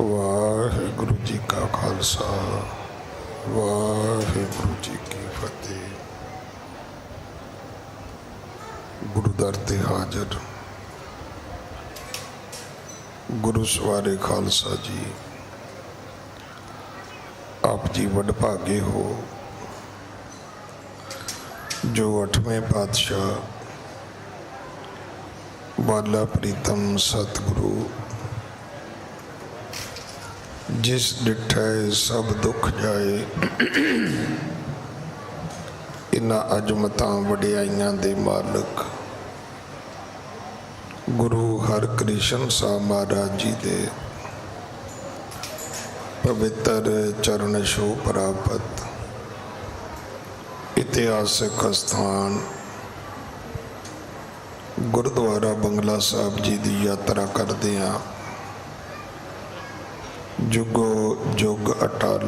वाहिगुरु जी का खालसा वाहिगुरु जी की फतेह। गुरु दर ते हाजर गुरु सवारे खालसा जी, आप जी वडभागे हो जो 8वें पातशाह बाला प्रीतम सतगुरु जिस डिठै सब दुख जाए, इन्हां अजमतां वडियाइयां दे मालिक गुरु हरकृष्ण साहब महाराज जी दे पवित्र चरण छो प्राप्त इतिहासक स्थान गुरुद्वारा बंगला साहब जी की यात्रा करते हैं। जुगो जुग अटल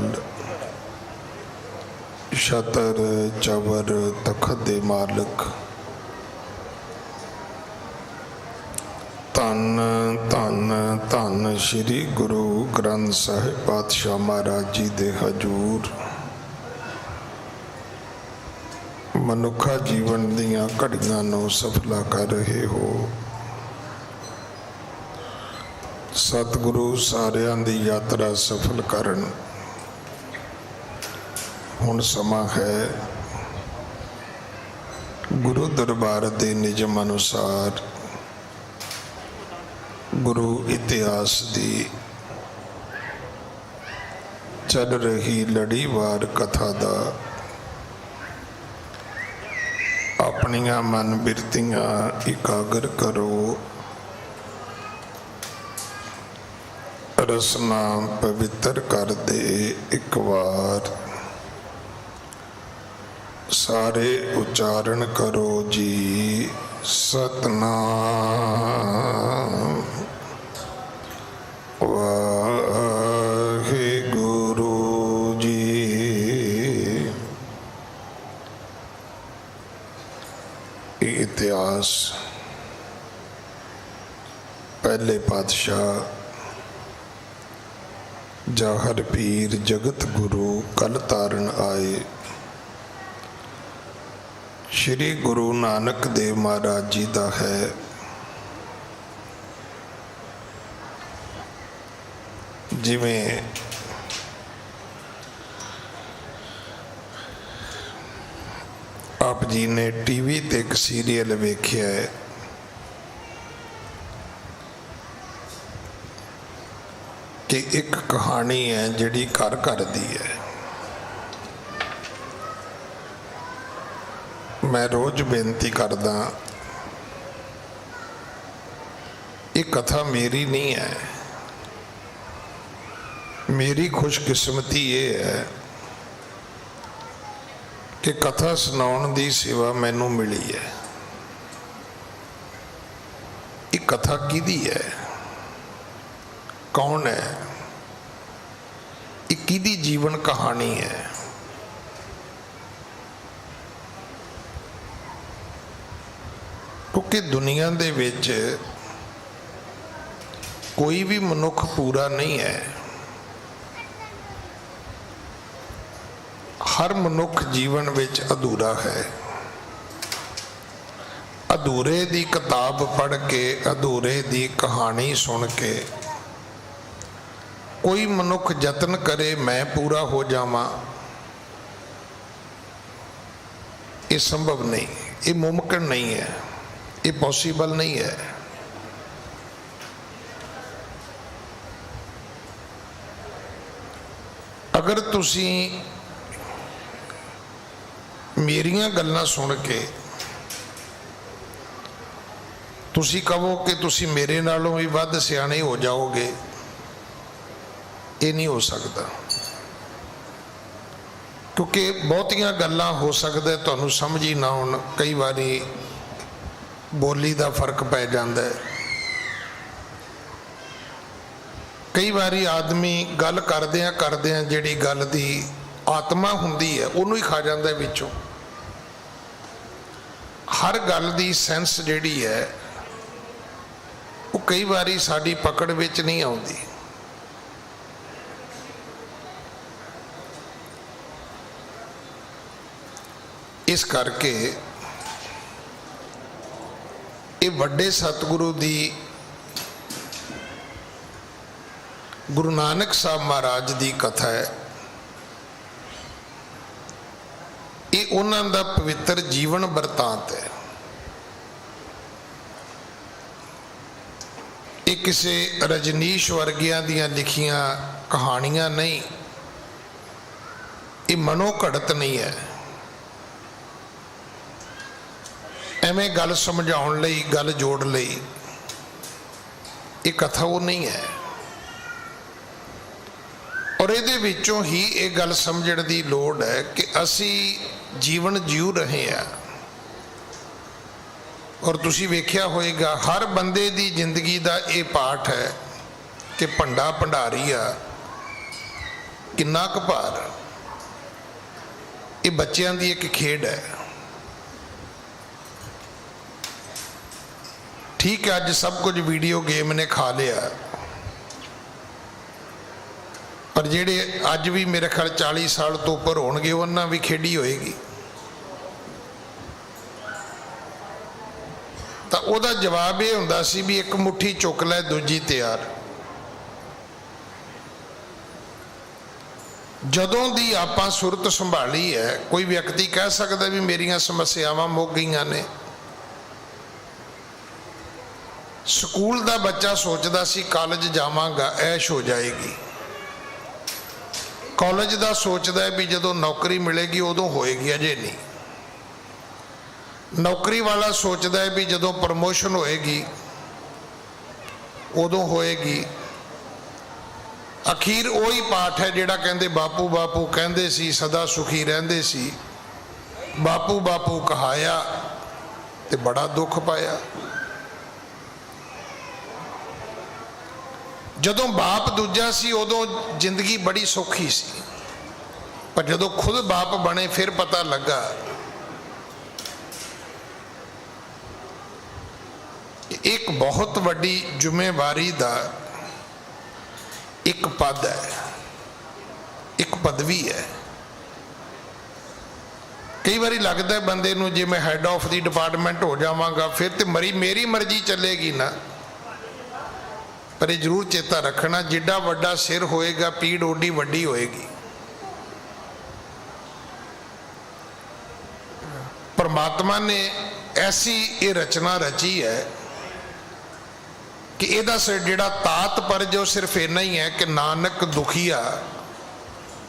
छतर चवर तखत दे मालिक धन धन धन श्री गुरु ग्रंथ साहिब पातशाह महाराज जी दे हजूर मनुखा जीवन दियां घड़ियां नूं सफला कर रहे हो। सतगुरु सारियां दी यात्रा सफल करन। हुण समा है गुरु दरबार दे निजम अनुसार गुरु इतिहास दी चल रही लड़ीवार कथा दा अपनियां मन बिरतियां एकागर करो। रसना पवित्र कर दे एक बार, सारे उच्चारण करो जी सतनाम वाहिगुरु जी। इतिहास पहले पातशाह जाहर पीर जगत गुरु कल तारन आए श्री गुरु नानक देव महाराज जी का है। जिवें आप जी ने टीवी ते एक सीरियल वेख्या है, कि एक कहानी है जिहड़ी घर घर दी है। मैं रोज बेनती करदा, ये कथा मेरी नहीं है। मेरी खुशकिस्मती ये है कि कथा सुनाउण दी सेवा मैनू मिली है। ये कथा किहदी है, कौन है, ये किहदी जीवन कहानी है। क्योंकि दुनिया दे विच कोई भी मनुख पूरा नहीं है। हर मनुख जीवन विच अधूरा है। अधूरे दी किताब पढ़ के, अधूरे दी कहानी सुन के कोई मनुख यत्न करे मैं पूरा हो जावां, ये संभव नहीं, ये मुमकिन नहीं है, ये पॉसिबल नहीं है। अगर तुसी मेरियां गल्लां सुन के तुसी कहो कि तुसी मेरे नालों भी वध सियाणे हो जाओगे, ये नहीं हो सकता। क्योंकि बहुतियां गल्लां हो सकदा तुहानूं समझ ही ना आउण। कई बारी बोली का फर्क पै जाता है। कई बारी आदमी गल करदियां जिहड़ी गल दी आत्मा हुंदी है उन्होंने ही खा जाता है विचों। हर गल दी सेंस जिहड़ी है वो कई बारी साडी पकड़ विच नहीं आउंदी। इस करके ये वड्डे सतगुरु दी गुरु नानक साहब महाराज दी कथा है। ये उन्हां दा पवित्र जीवन वरतांत है। ये किसी रजनीश वर्गियां दियां लिखियां कहानियां नहीं, ये मनोघड़त नहीं है। एवें गल समझाउण लई, गल जोड़ लई ये कथा वो नहीं है। और इहदे विचों ही ये गल समझण दी लोड़ है कि असी जीवन जीव रहे हैं। और तुसी वेख्या होएगा हर बंदे दी जिंदगी दा ये पाठ है कि भंडा भंडारी आ किन्ना क भार। ये बच्चों की एक खेड है। ठीक है, अज सब कुछ वीडियो गेम ने खा लिया, पर जेड़े अज भी मेरे ख्याल 40 साल तो उपर होणगे उन्हां भी खेडी होएगी। तो उहदा जवाब ये हुंदा सी भी एक मुट्ठी चुक लै दूजी तैयार। जदों दी आपां सुरत संभाली है, कोई व्यक्ति कह सकता भी मेरियां समस्यावां मुक गईयां ने। स्कूल का बच्चा सोचता सी कॉलेज जावांगा ऐश हो जाएगी, कॉलेज का सोचता है भी जदों नौकरी मिलेगी उदों होएगी, अजे नहीं। नौकरी वाला सोचता है भी जदों प्रमोशन होएगी उदों होएगी। अखीर वही पाठ है जिहड़ा कहंदे बापू बापू कहंदे सी सदा सुखी रहिंदे सी, बापू बापू कहाया ते बड़ा दुख पाया। जदों बाप दूजा सी उदों जिंदगी बड़ी सौखी सी, पर जदों खुद बाप बने फिर पता लगा एक बहुत वड्डी जिम्मेवारी दा एक पद है, एक पदवी है। कई बारी लगता है बंदे नूं जे मैं हैड ऑफ दी डिपार्टमेंट हो जावांगा फिर तो मेरी मर्जी चलेगी ना। पर यह जरूर चेता रखना जिड्डा वड्डा सिर होएगा पीड़ ओडी वड्डी होएगी। परमात्मा ने ऐसी ये रचना रची है कि इहदा जिहड़ा तात्पर्य जो सिर्फ इन्ना ही है कि नानक दुखिया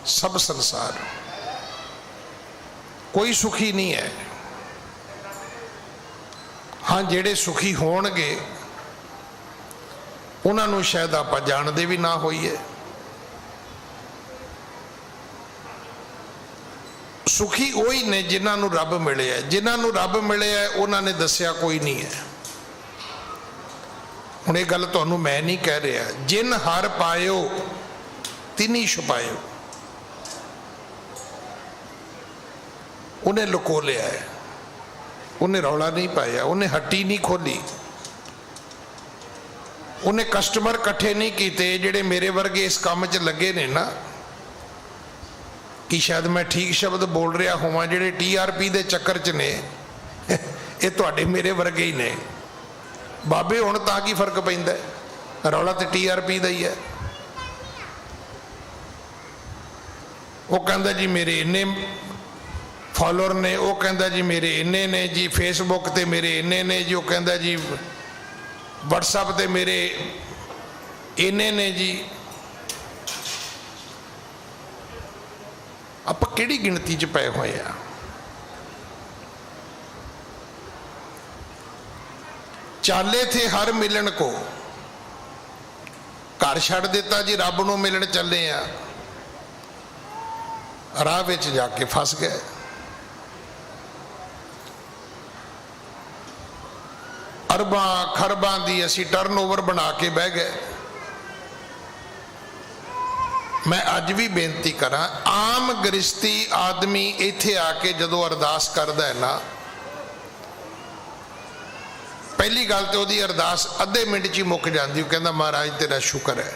सब संसार। कोई सुखी नहीं है। हाँ, जिहड़े सुखी होणगे उन्होंने शायद आप जानते भी ना होइए। सुखी वही ने जिन्होंने रब मिले है, जिन्होंने रब मिले है उन्होंने दसिया कोई नहीं है। हुण ये गल तुहानूं मैं नहीं कह रहा, जिन हर पायो तिनी छुपायो। उन्हें लुको लिया है, उन्हें रौला नहीं पाया, उन्हें हट्टी नहीं खोली, उन्हें कस्टमर कट्ठे नहीं किए जिहड़े मेरे वर्गे इस काम च लगे ने ना। कि शायद मैं ठीक शब्द बोल रहा होवां, जिहड़े TRP दे चक्कर च ने ये तुहाडे मेरे वर्गे ही ने। बाबे हुण तां की फर्क पैंदा है, रौला तो TRP दा ही है। वो कहंदा जी मेरे इन्ने फॉलोअर ने, वो कहंदा जी मेरे इन्ने ने जी, फेसबुक ते मेरे इन्ने ने जी, वो कहंदा जी व्हाट्सएप ते मेरे इन्ने ने जी। आप किहड़ी गिणती च पए होए आ? चाले थे हर मिलन को, घर छड़ दिता जी रब नूं मिलन चले आ, राह विच जाके फस गए। अरबां खरबां दी असी टर्नओवर बना के बह गए। मैं अज भी बेनती करा, आम गृहस्थी आदमी इत्थे आके जदों अरदास करदा है ना, पहली गल तो वही अरदास अद्धे मिनट च ही मुक जाती। वो कहता महाराज तेरा शुक्र है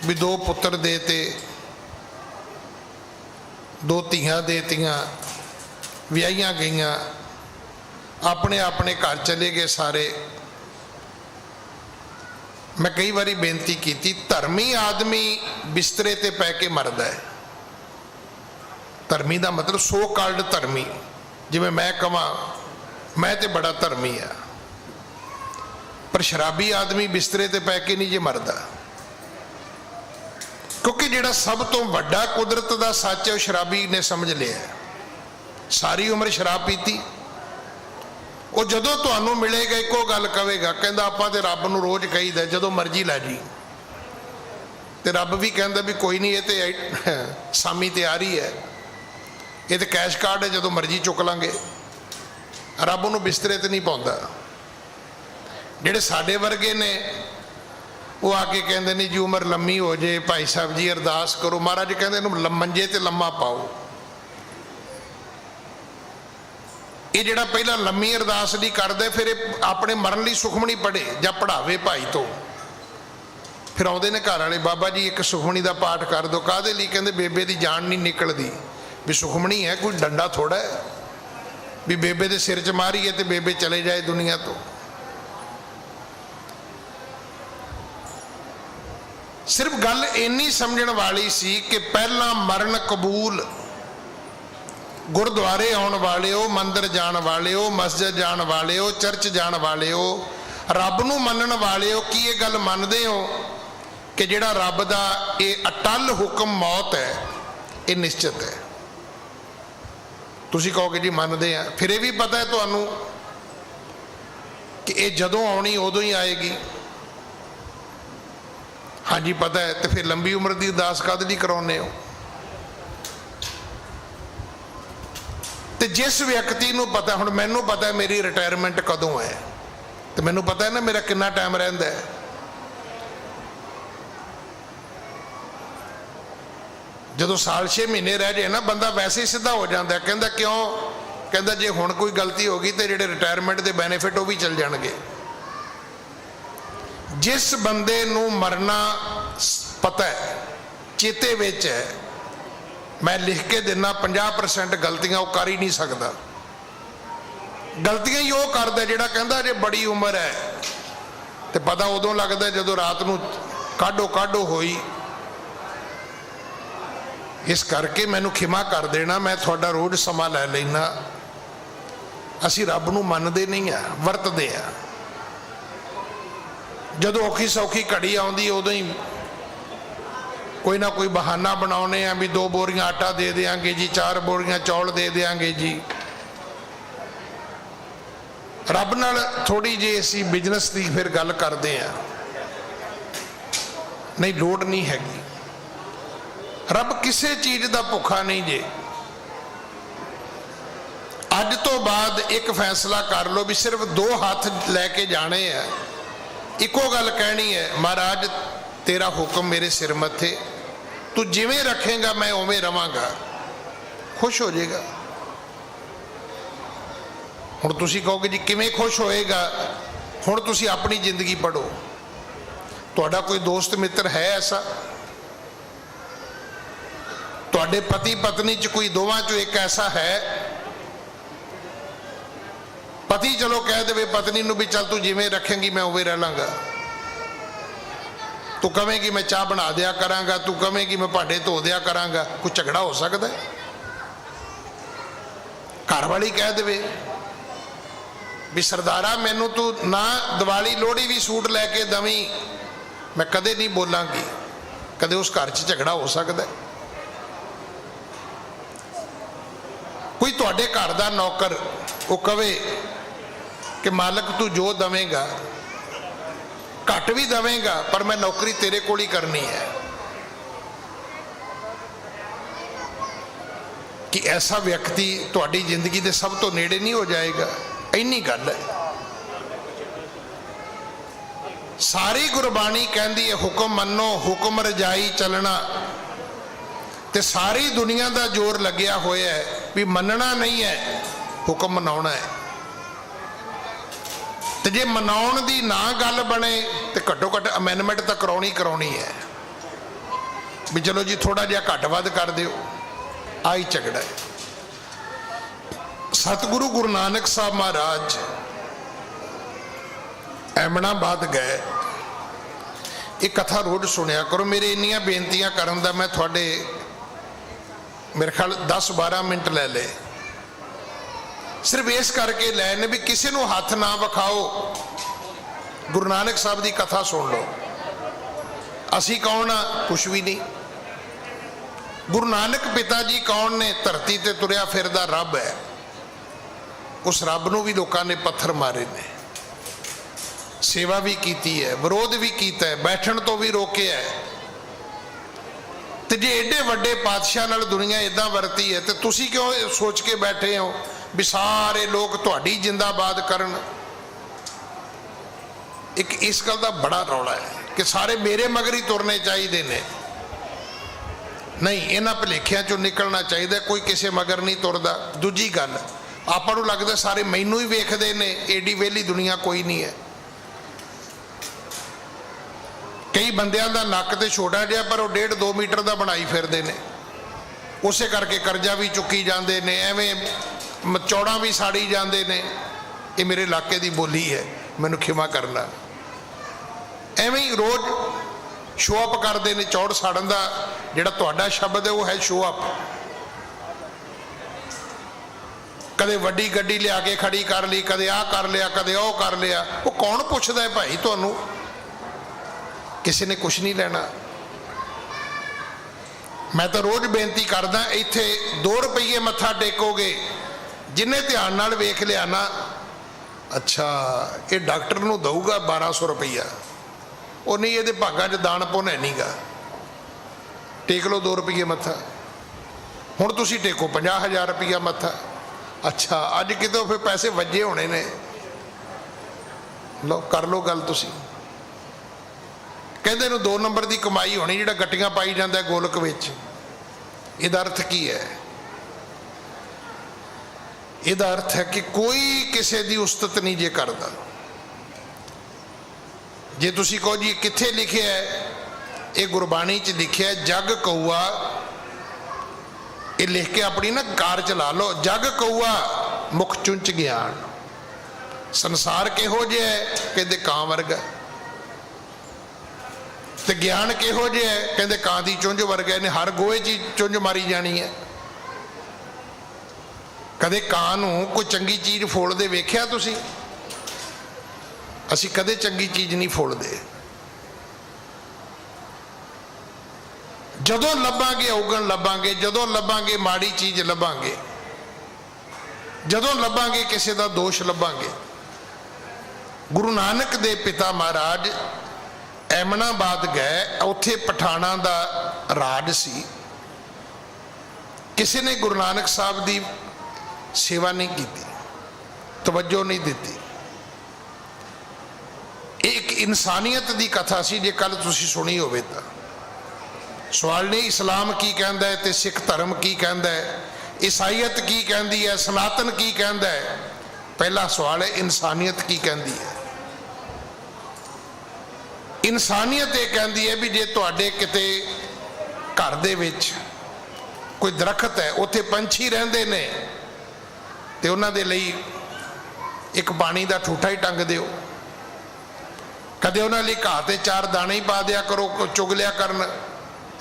भी 2 पुत्र देते, दो ਧੀਆਂ ਦੇਤੀਆਂ, ਵਿਆਹੀਆਂ ਗਈਆਂ, अपने अपने घर चले गए सारे। मैं कई बारी बेनती की, धर्मी आदमी बिस्तरे ते पै के मरदा है। धर्मी का मतलब सो कॉल्ड धर्मी, जिवें मैं कहां मैं तो बड़ा धर्मी आ, पर शराबी आदमी बिस्तरे ते पै के नहीं जे मरदा, क्योंकि जिहड़ा सब तो वड्डा कुदरत का सच है वो शराबी ने समझ लिया। सारी उम्र शराब पीती, वो जदों तुहानूं मिलेगा एको गल कहेगा, कहंदा आपां ते रब नूं रोज़ कहीदा जदों मर्जी लै जी, ते रब भी कहंदा भी कोई नहीं, ये तो सामी तैयार ही है, ये तो कैश कार्ड है, जदों मर्जी चुक लांगे। रब उहनूं बिस्तरे ते नहीं पाउंदा। जिहड़े साडे वर्गे ने वो आके कहंदे ने जी उम्र लम्मी हो जाए, भाई साहब जी अरदास करो, महाराज कहंदे इहनूं मंजे ते लम्मा पाओ। ये जिहड़ा पहला लम्मी अरदास नहीं करदे, फिर अपने मरन लई सुखमनी पढ़े जां पढ़ावे भाई तो, फिर आउंदे ने घर वाले, बाबा जी एक सुखमनी का पाठ कर दो। काहदे लई? कहंदे बेबे की जान नहीं निकलती। भी सुखमनी है कोई डंडा थोड़ा है भी बेबे के सिर च मारीए तो बेबे चले जाए दुनिया तो। सिर्फ गल इन्नी समझण वाली सी कि पहला मरण कबूल, गुरुद्वारे आने वाले हो, मंदिर जाने वाले हो, मस्जिद जाने वाले हो, चर्च जाने वाले हो, रब नूं मनण वाले हो, की ये गल मनदे हो कि जिहड़ा रब दा ये अटल हुक्म मौत है ये निश्चित है? तुसीं कहोगे जी मनदे आ, फिर ये भी पता है तुहानूं कि ये जदों आउणी उदों ही आएगी? हाँ जी पता है, तो फिर लंबी उम्र की अरदास काहदे लई कराउने हो? तो जिस व्यक्ति नूं पता, हुण मैनूं पता है मेरी रिटायरमेंट कदों है, तो मैनूं पता है ना मेरा कितना टाइम रहिंदा है। जदों साल 6 महीने रह जाए ना, बंदा वैसे ही सीधा हो जाता है। कहता क्यों? कहता जे हुण कोई गलती हो गई तो जिहड़े रिटायरमेंट के बैनीफिट वो भी चल जाणगे। जिस बंदे नूं मरना पता है, चेते विच है, मैं लिख के देना 50% गलतियां वो कर ही नहीं सकता। गलतियां ही वो करदा जिहड़ा कहंदा जे बड़ी उम्र है, तो पता उदों लगदा जदों रात नूं काढो काढो होई। इस करके मैनू खिमा कर देना, मैं थोड़ा रोज़ समा लै लेना। असी रब नूं मनदे नहीं आ, वरतदे आ। जदों औखी सौखी घड़ी आउंदी उदों ही कोई ना कोई बहाना बनाउने आ भी 2 बोरियां आटा दे देंगे जी, 4 बोरियां चौल दे देंगे जी। रब नाल थोड़ी जी असी बिजनस की फिर गल करते हैं, नहीं लोड़ नहीं हैगी। रब किसी चीज़ का भुखा नहीं जे। अज तो बाद एक फैसला कर लो भी सिर्फ 2 हाथ लैके जाने हैं, इको गल कहनी है, महाराज तेरा हुक्म मेरे सिर मथे, तू जिवें रखेगा मैं उवें रवांगा, खुश हो जाएगा। हुण तुसीं कहोगे जी किवें खुश होएगा? हुण तुसीं अपनी जिंदगी पढ़ो, तुहाडा कोई दोस्त मित्र है ऐसा? तुहाडे पति पत्नी च कोई दोवां चों एक ऐसा है? पति चलो कह दे पत्नी नूं भी चल तू जिवें रखेंगी मैं उवें रह लांगा, तू कहेंगी मैं चाह बना दिया करांगा, तू कहेंगी मैं भांडे धो दिया करांगा, कोई झगड़ा हो सकता है? घर वाली कह दे भी सरदारा मैनू तू ना दिवाली लोहड़ी भी सूट लैके दवी, मैं कदे नहीं बोलांगी, कदे उस घर च झगड़ा हो सकता है? कोई तुहाडे घर दा नौकर वो कहे कि मालक तू जो दवेगा घट भी दवेगा पर मैं नौकरी तेरे कोल ही करनी है, कि ऐसा व्यक्ति तुहाडी जिंदगी के सब तो नेड़े नहीं हो जाएगा? इन्नी गल है। सारी गुरबाणी कहती है हुक्म मनो हुक्म रजाई चलना, ते सारी दुनिया का जोर लग्या होया है भी मनना नहीं है, हुक्म मनाउणा है। तो जे मनाउण दी ना गल बने तो घट्टो घट्ट अमेंडमेंट तो कराउणी है भी चलो जी थोड़ा जिहा घट वध कर दिओ। आई झगड़ा है। सतगुरु गुरु नानक साहब महाराज एमनाबाद गए। एक कथा रोज सुनिया करो। मेरे इन्नियां बेनतियां करन दा मैं थोड़े मेरे ख्याल 10-12 मिनट ले ले, सिर्फ इस करके लैने भी किसी को हाथ ना विखाओ। गुरु नानक साहब की कथा सुन लो। असी कौन आ? कुछ भी नहीं। गुरु नानक पिता जी कौन ने? धरती ते तुरया फिरदा रब है। उस रब नूं भी लोगों ने पत्थर मारे ने, सेवा भी की है, विरोध भी किया है, बैठण तो भी रोके है। तो जे एडे वड्डे पातशाह नाल दुनिया इदां वरती है तो तुसी क्यों सोच के बैठे हो भी सारे लोग तुहाडी जिंदाबाद करन? एक इस गल का बड़ा रौला है कि सारे मेरे मगर ही तुरने चाहिए ने। नहीं, इन्हां भुलेखियां चों निकलना चाहिए। कोई किसी मगर नहीं तुरदा। दूजी गल, आपां नूं लगदा सारे मैनू ही वेखदे ने, एडी वेली दुनिया कोई नहीं है। कई बंदियां दा नक ते छोटा जिहा पर वो 1.5-2 मीटर का बनाई फिरदे ने। उसे करके कर्जा भी चुकी जाते ने, एवें चौड़ा भी साड़ी जाते ने। ये मेरे इलाके की बोली है, मैनू खिमा करना। एवें ही रोज शो अप करते हैं। चौड़ साड़न का जिहड़ा तुहाडा शब्द है वो है शो अप। कदे वड्डी गड्डी लिया के खड़ी कर ली, कदे आ कर लिया, कदे ओ कर लिया। वो कौन पुछदा है भाई तुहानू? किसी ने कुछ नहीं लेना। मैं तो रोज बेनती करदा, इत्थे 2 रुपये मत्था टेकोगे, जिन्हें ध्यान नाल वेख लिया ना, अच्छा ये डॉक्टर नूं दऊगा 1200 रुपया, वो नहीं ये भागां च दान पुन है नहीं गा। टेक लो 2 रुपये मत्था। हुण तुसीं टेको 50,000 रुपया मत्था। अच्छा अज कितों फिर पैसे वजे होने ने। लो कर लो गल तुसीं। कहते नूं 2 नंबर की कमाई होनी जिहड़ा गट्टियां पाई जाता है गोलक विच। इहदा अर्थ की है? इहदा अर्थ है कि कोई किसी की उस्तत नहीं जे करदा। जे तुसीं कहो जी कित्थे लिखिया है, ये गुरबाणी च लिखिया है, जग कौआ। ये लिख के अपनी ना कार चला लो। जग कौआ मुख चुंच ज्ञान। संसार किहो जिहा है? कहते कां वर्गा। तो ज्ञान किहो जिहा है? कहते कां दी चुंझ वर्गा। ने हर गोहे च चुंझ मारी जानी है। कदे कां नूं कोई चंगी चीज़ फोड़दे वेख्या तुसीं? असीं कदे चंगी चीज़ नहीं फोड़दे। जदों लभांगे औगण लभांगे, जदों लभांगे माड़ी चीज़ लभांगे, जदों लभांगे किसी का दोष लभांगे। गुरु नानक दे पिता महाराज एमनाबाद गए। उत्थे पठाणा दा राज सी। किसी ने गुरु नानक साहब की सेवा नहीं की, तवज्जो नहीं दी। एक इंसानियत की कथा सी। जे कल तुसीं सुनी होवे तां सवाल नहीं इस्लाम की कहता है तो सिख धर्म की कहता है, ईसाईयत की कहती है, सनातन की कहता है। पहला सवाल है इंसानियत की कहती है। इंसानियत ये कहती है भी जे तुहाडे किते घर दे विच कोई दरखत है, उत्थे पंछी रहिंदे ने, ते उन्हां दे लई एक पानी का ठूठा ही टंग दिओ। कदे उन्हां लई घाह ते 4 दाने ही पा दिया करो, चुग लिया करन।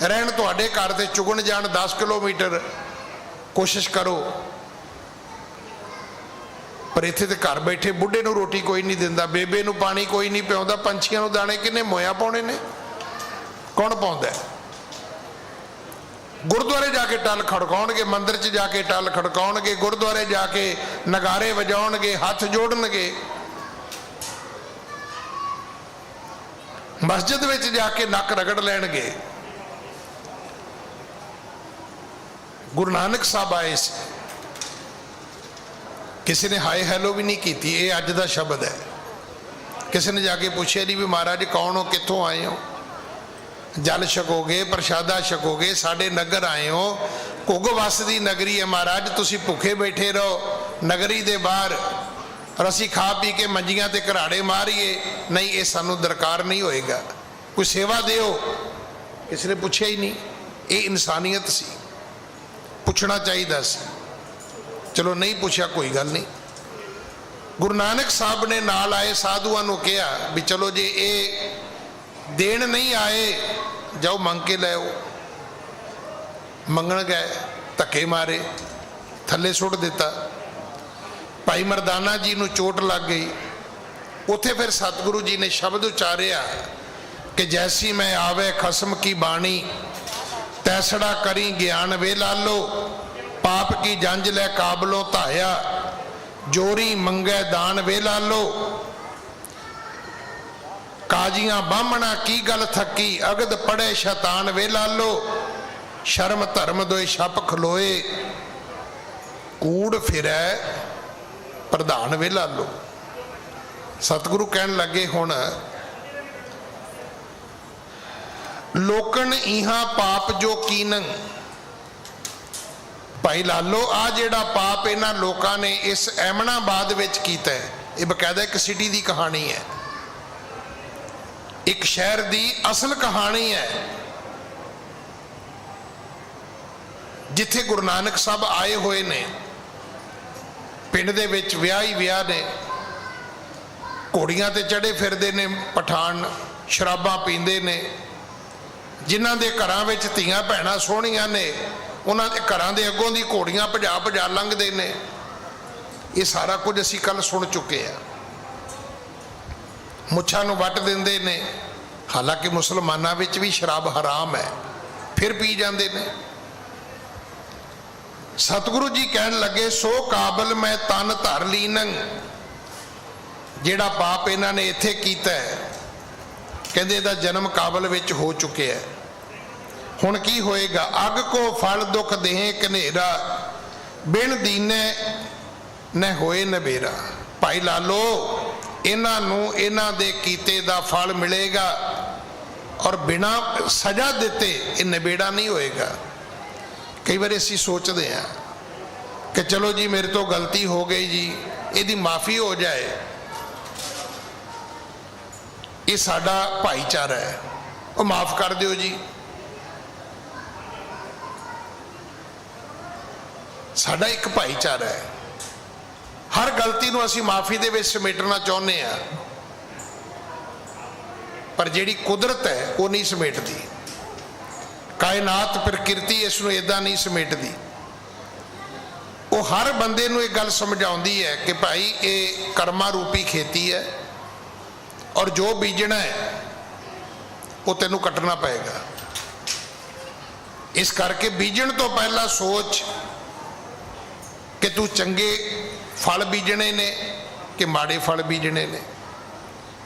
रहन तुहाडे घर ते चुगण जाण 10 किलोमीटर कोशिश करो। पर इत्थे ते घर बैठे बुढ़े नूं रोटी कोई नहीं दिंदा, बेबे नूं पानी कोई नहीं पिआउंदा, पंछियां नूं दाणे किन्ने मोया पाउणे ने? कौन पाउंदा है? गुरुद्वारे जाके टल खड़काउणगे, मंदिर च जाके टल खड़काउणगे, गुरुद्वारे जाके नगारे वजाउणगे, हथ जोड़नगे, मस्जिद विच जाके नक रगड़ लैणगे। गुरु नानक साहब आए से, किसी ने हाय हैलो भी नहीं की। ये अज का शब्द है। किसी ने जाके पूछे नहीं भी महाराज कौन हो, कितों आए हो, जल छकोगे, प्रशादा छकोगे, साडे नगर आए हो, घुग वस दी नगरी है महाराज, तुसी भुखे बैठे रहो नगरी दे बाहर और असी खा पी के मंजियां ते घराड़े मारिए? नहीं, ये सानू दरकार नहीं होएगा। कोई सेवा दिओ। किसी ने पूछा ही नहीं। ये इंसानियत सी। ਪੁੱਛਣਾ ਚਾਹੀਦਾ ਸੀ। ਚਲੋ ਨਹੀਂ ਪੁੱਛਿਆ, ਕੋਈ ਗੱਲ ਨਹੀਂ। ਗੁਰੂ ਨਾਨਕ ਸਾਹਿਬ ਨੇ ਨਾਲ ਆਏ ਸਾਧੂਆਂ ਨੂੰ ਕਿਹਾ ਵੀ ਚਲੋ ਜੇ ਇਹ ਦੇਣ ਨਹੀਂ ਆਏ, ਜਾਓ ਮੰਗ ਕੇ ਲੈ ਆਓ। ਮੰਗਣ ਗਏ, ਧੱਕੇ ਮਾਰੇ, ਥੱਲੇ ਸੁੱਟ ਦਿੱਤਾ। ਭਾਈ ਮਰਦਾਨਾ ਜੀ ਨੂੰ ਚੋਟ ਲੱਗ ਗਈ। ਉੱਥੇ ਫਿਰ ਸਤਿਗੁਰੂ ਜੀ ਨੇ ਸ਼ਬਦ ਉਚਾਰਿਆ ਕਿ ਜੈਸੀ ਮੈਂ ਆਵੇ ਖਸਮ ਕੀ ਬਾਣੀ, ਤੈਸੜਾ ਕਰੀ ਗਿਆਨ ਵੇ ਲਾਲੋ, ਪਾਪ ਕੀ ਜੰਜ ਲੈ ਕਾਬਲੋਂ ਧਾਇਆ, ਜੋਰੀ ਮੰਗੈ ਦਾਨ ਵੇ ਲਾਲੋ। ਕਾਜੀਆਂ ਬਾਹਮਣਾ ਕੀ ਗੱਲ ਥੱਕੀ, ਅਗਦ ਪੜੇ ਸ਼ੈਤਾਨ ਵੇ ਲਾਲੋ, ਸ਼ਰਮ ਧਰਮ ਦੋਏ ਛੱਪ ਖਲੋਏ, ਕੂੜ ਫਿਰੈ ਪ੍ਰਧਾਨ ਵੇ ਲਾਲੋ। ਸਤਿਗੁਰੂ ਕਹਿਣ ਲੱਗੇ ਹੁਣ ਲੋਕਨ ਇਹਾਂ ਪਾਪ ਜੋ ਕੀਨੰ। ਭਾਈ ਲਾਲੋ, ਆ ਜਿਹੜਾ ਪਾਪ ਇਹਨਾਂ ਲੋਕਾਂ ਨੇ ਇਸ ਐਮਨਾਬਾਦ ਵਿੱਚ ਕੀਤਾ ਹੈ, ਇਹ ਬਕਾਇਦਾ ਇੱਕ ਸਿਟੀ ਦੀ ਕਹਾਣੀ ਹੈ, ਇੱਕ ਸ਼ਹਿਰ ਦੀ ਅਸਲ ਕਹਾਣੀ ਹੈ, ਜਿੱਥੇ ਗੁਰੂ ਨਾਨਕ ਸਾਹਿਬ ਆਏ ਹੋਏ ਨੇ। ਪਿੰਡ ਦੇ ਵਿੱਚ ਵਿਆਹ ਹੀ ਵਿਆਹ ਨੇ, ਘੋੜੀਆਂ ਤੇ ਚੜੇ ਫਿਰਦੇ ਨੇ ਪਠਾਨ, ਸ਼ਰਾਬਾਂ ਪੀਂਦੇ ਨੇ। ਜਿਨ੍ਹਾਂ ਦੇ ਘਰਾਂ ਵਿੱਚ ਧੀਆਂ ਭੈਣਾਂ ਸੋਹਣੀਆਂ ਨੇ, ਉਹਨਾਂ ਦੇ ਘਰਾਂ ਦੇ ਅੱਗੋਂ ਦੀ ਘੋੜੀਆਂ ਭਜਾ ਭਜਾ ਲੰਘਦੇ ਨੇ। ਇਹ ਸਾਰਾ ਕੁਝ ਅਸੀਂ ਕੱਲ ਸੁਣ ਚੁੱਕੇ ਆ। ਮੁੱਛਾਂ ਨੂੰ ਵੱਟ ਦਿੰਦੇ ਨੇ, ਹਾਲਾਂਕਿ ਮੁਸਲਮਾਨਾਂ ਵਿੱਚ ਵੀ ਸ਼ਰਾਬ ਹਰਾਮ ਹੈ, ਫਿਰ ਪੀ ਜਾਂਦੇ ਨੇ। ਸਤਿਗੁਰੂ ਜੀ ਕਹਿਣ ਲੱਗੇ ਸੋ ਕਾਬਲ ਮੈਂ ਤਨ ਧਰ ਲੀਨੰ। ਜਿਹੜਾ ਪਾਪ ਇਹਨਾਂ ਨੇ ਇੱਥੇ ਕੀਤਾ ਹੈ, ਕਹਿੰਦੇ ਇਹਦਾ ਜਨਮ ਕਾਬਲ ਵਿੱਚ ਹੋ ਚੁੱਕਿਆ ਹੈ। ਹੁਣ ਕੀ ਹੋਏਗਾ? ਅੱਗ ਕੋ ਫਲ ਦੁੱਖ ਦੇਹ ਕਨੇਰਾ, ਬਿਨ ਦੀਨੇ ਨ ਹੋਏ ਨਬੇਰਾ। ਭਾਈ ਲਾਲੋ, ਇਹਨਾਂ ਨੂੰ ਇਹਨਾਂ ਦੇ ਕੀਤੇ ਦਾ ਫਲ ਮਿਲੇਗਾ, ਔਰ ਬਿਨਾ ਸਜ਼ਾ ਦਿੱਤੇ ਇਹ ਨਬੇੜਾ ਨਹੀਂ ਹੋਏਗਾ। ਕਈ ਵਾਰ ਅਸੀਂ ਸੋਚਦੇ ਹਾਂ ਕਿ ਚਲੋ ਜੀ ਮੇਰੇ ਤੋਂ ਗਲਤੀ ਹੋ ਗਈ ਜੀ, ਇਹਦੀ ਮਾਫੀ ਹੋ ਜਾਏ, ਇਹ ਸਾਡਾ ਭਾਈਚਾਰਾ ਹੈ, ਉਹ ਮਾਫ ਕਰ ਦਿਓ ਜੀ। ਸਾਡਾ ਇੱਕ ਭਾਈਚਾਰਾ ਹੈ, ਹਰ ਗਲਤੀ ਨੂੰ ਅਸੀਂ ਮਾਫੀ ਦੇ ਵਿੱਚ ਸਮੇਟਣਾ ਚਾਹੁੰਦੇ ਹਾਂ, ਪਰ ਜਿਹੜੀ ਕੁਦਰਤ ਹੈ ਉਹ ਨਹੀਂ ਸਮੇਟਦੀ। ਕਾਇਨਾਤ ਪ੍ਰਕਿਰਤੀ ਇਸ ਨੂੰ ਇਦਾਂ ਨਹੀਂ ਸਮੇਟਦੀ। ਉਹ ਹਰ ਬੰਦੇ ਨੂੰ ਇਹ ਗੱਲ ਸਮਝਾਉਂਦੀ ਹੈ ਕਿ ਭਾਈ ਇਹ ਕਰਮਾਂ ਰੂਪੀ ਖੇਤੀ ਹੈ, ਔਰ ਜੋ ਬੀਜਣਾ ਹੈ ਉਹ ਤੈਨੂੰ ਕੱਟਣਾ ਪਏਗਾ। ਇਸ ਕਰਕੇ ਬੀਜਣ ਤੋਂ ਪਹਿਲਾਂ ਸੋਚ ਕਿ ਤੂੰ ਚੰਗੇ ਫਲ ਬੀਜਣੇ ਨੇ ਕਿ ਮਾੜੇ ਫਲ ਬੀਜਣੇ ਨੇ।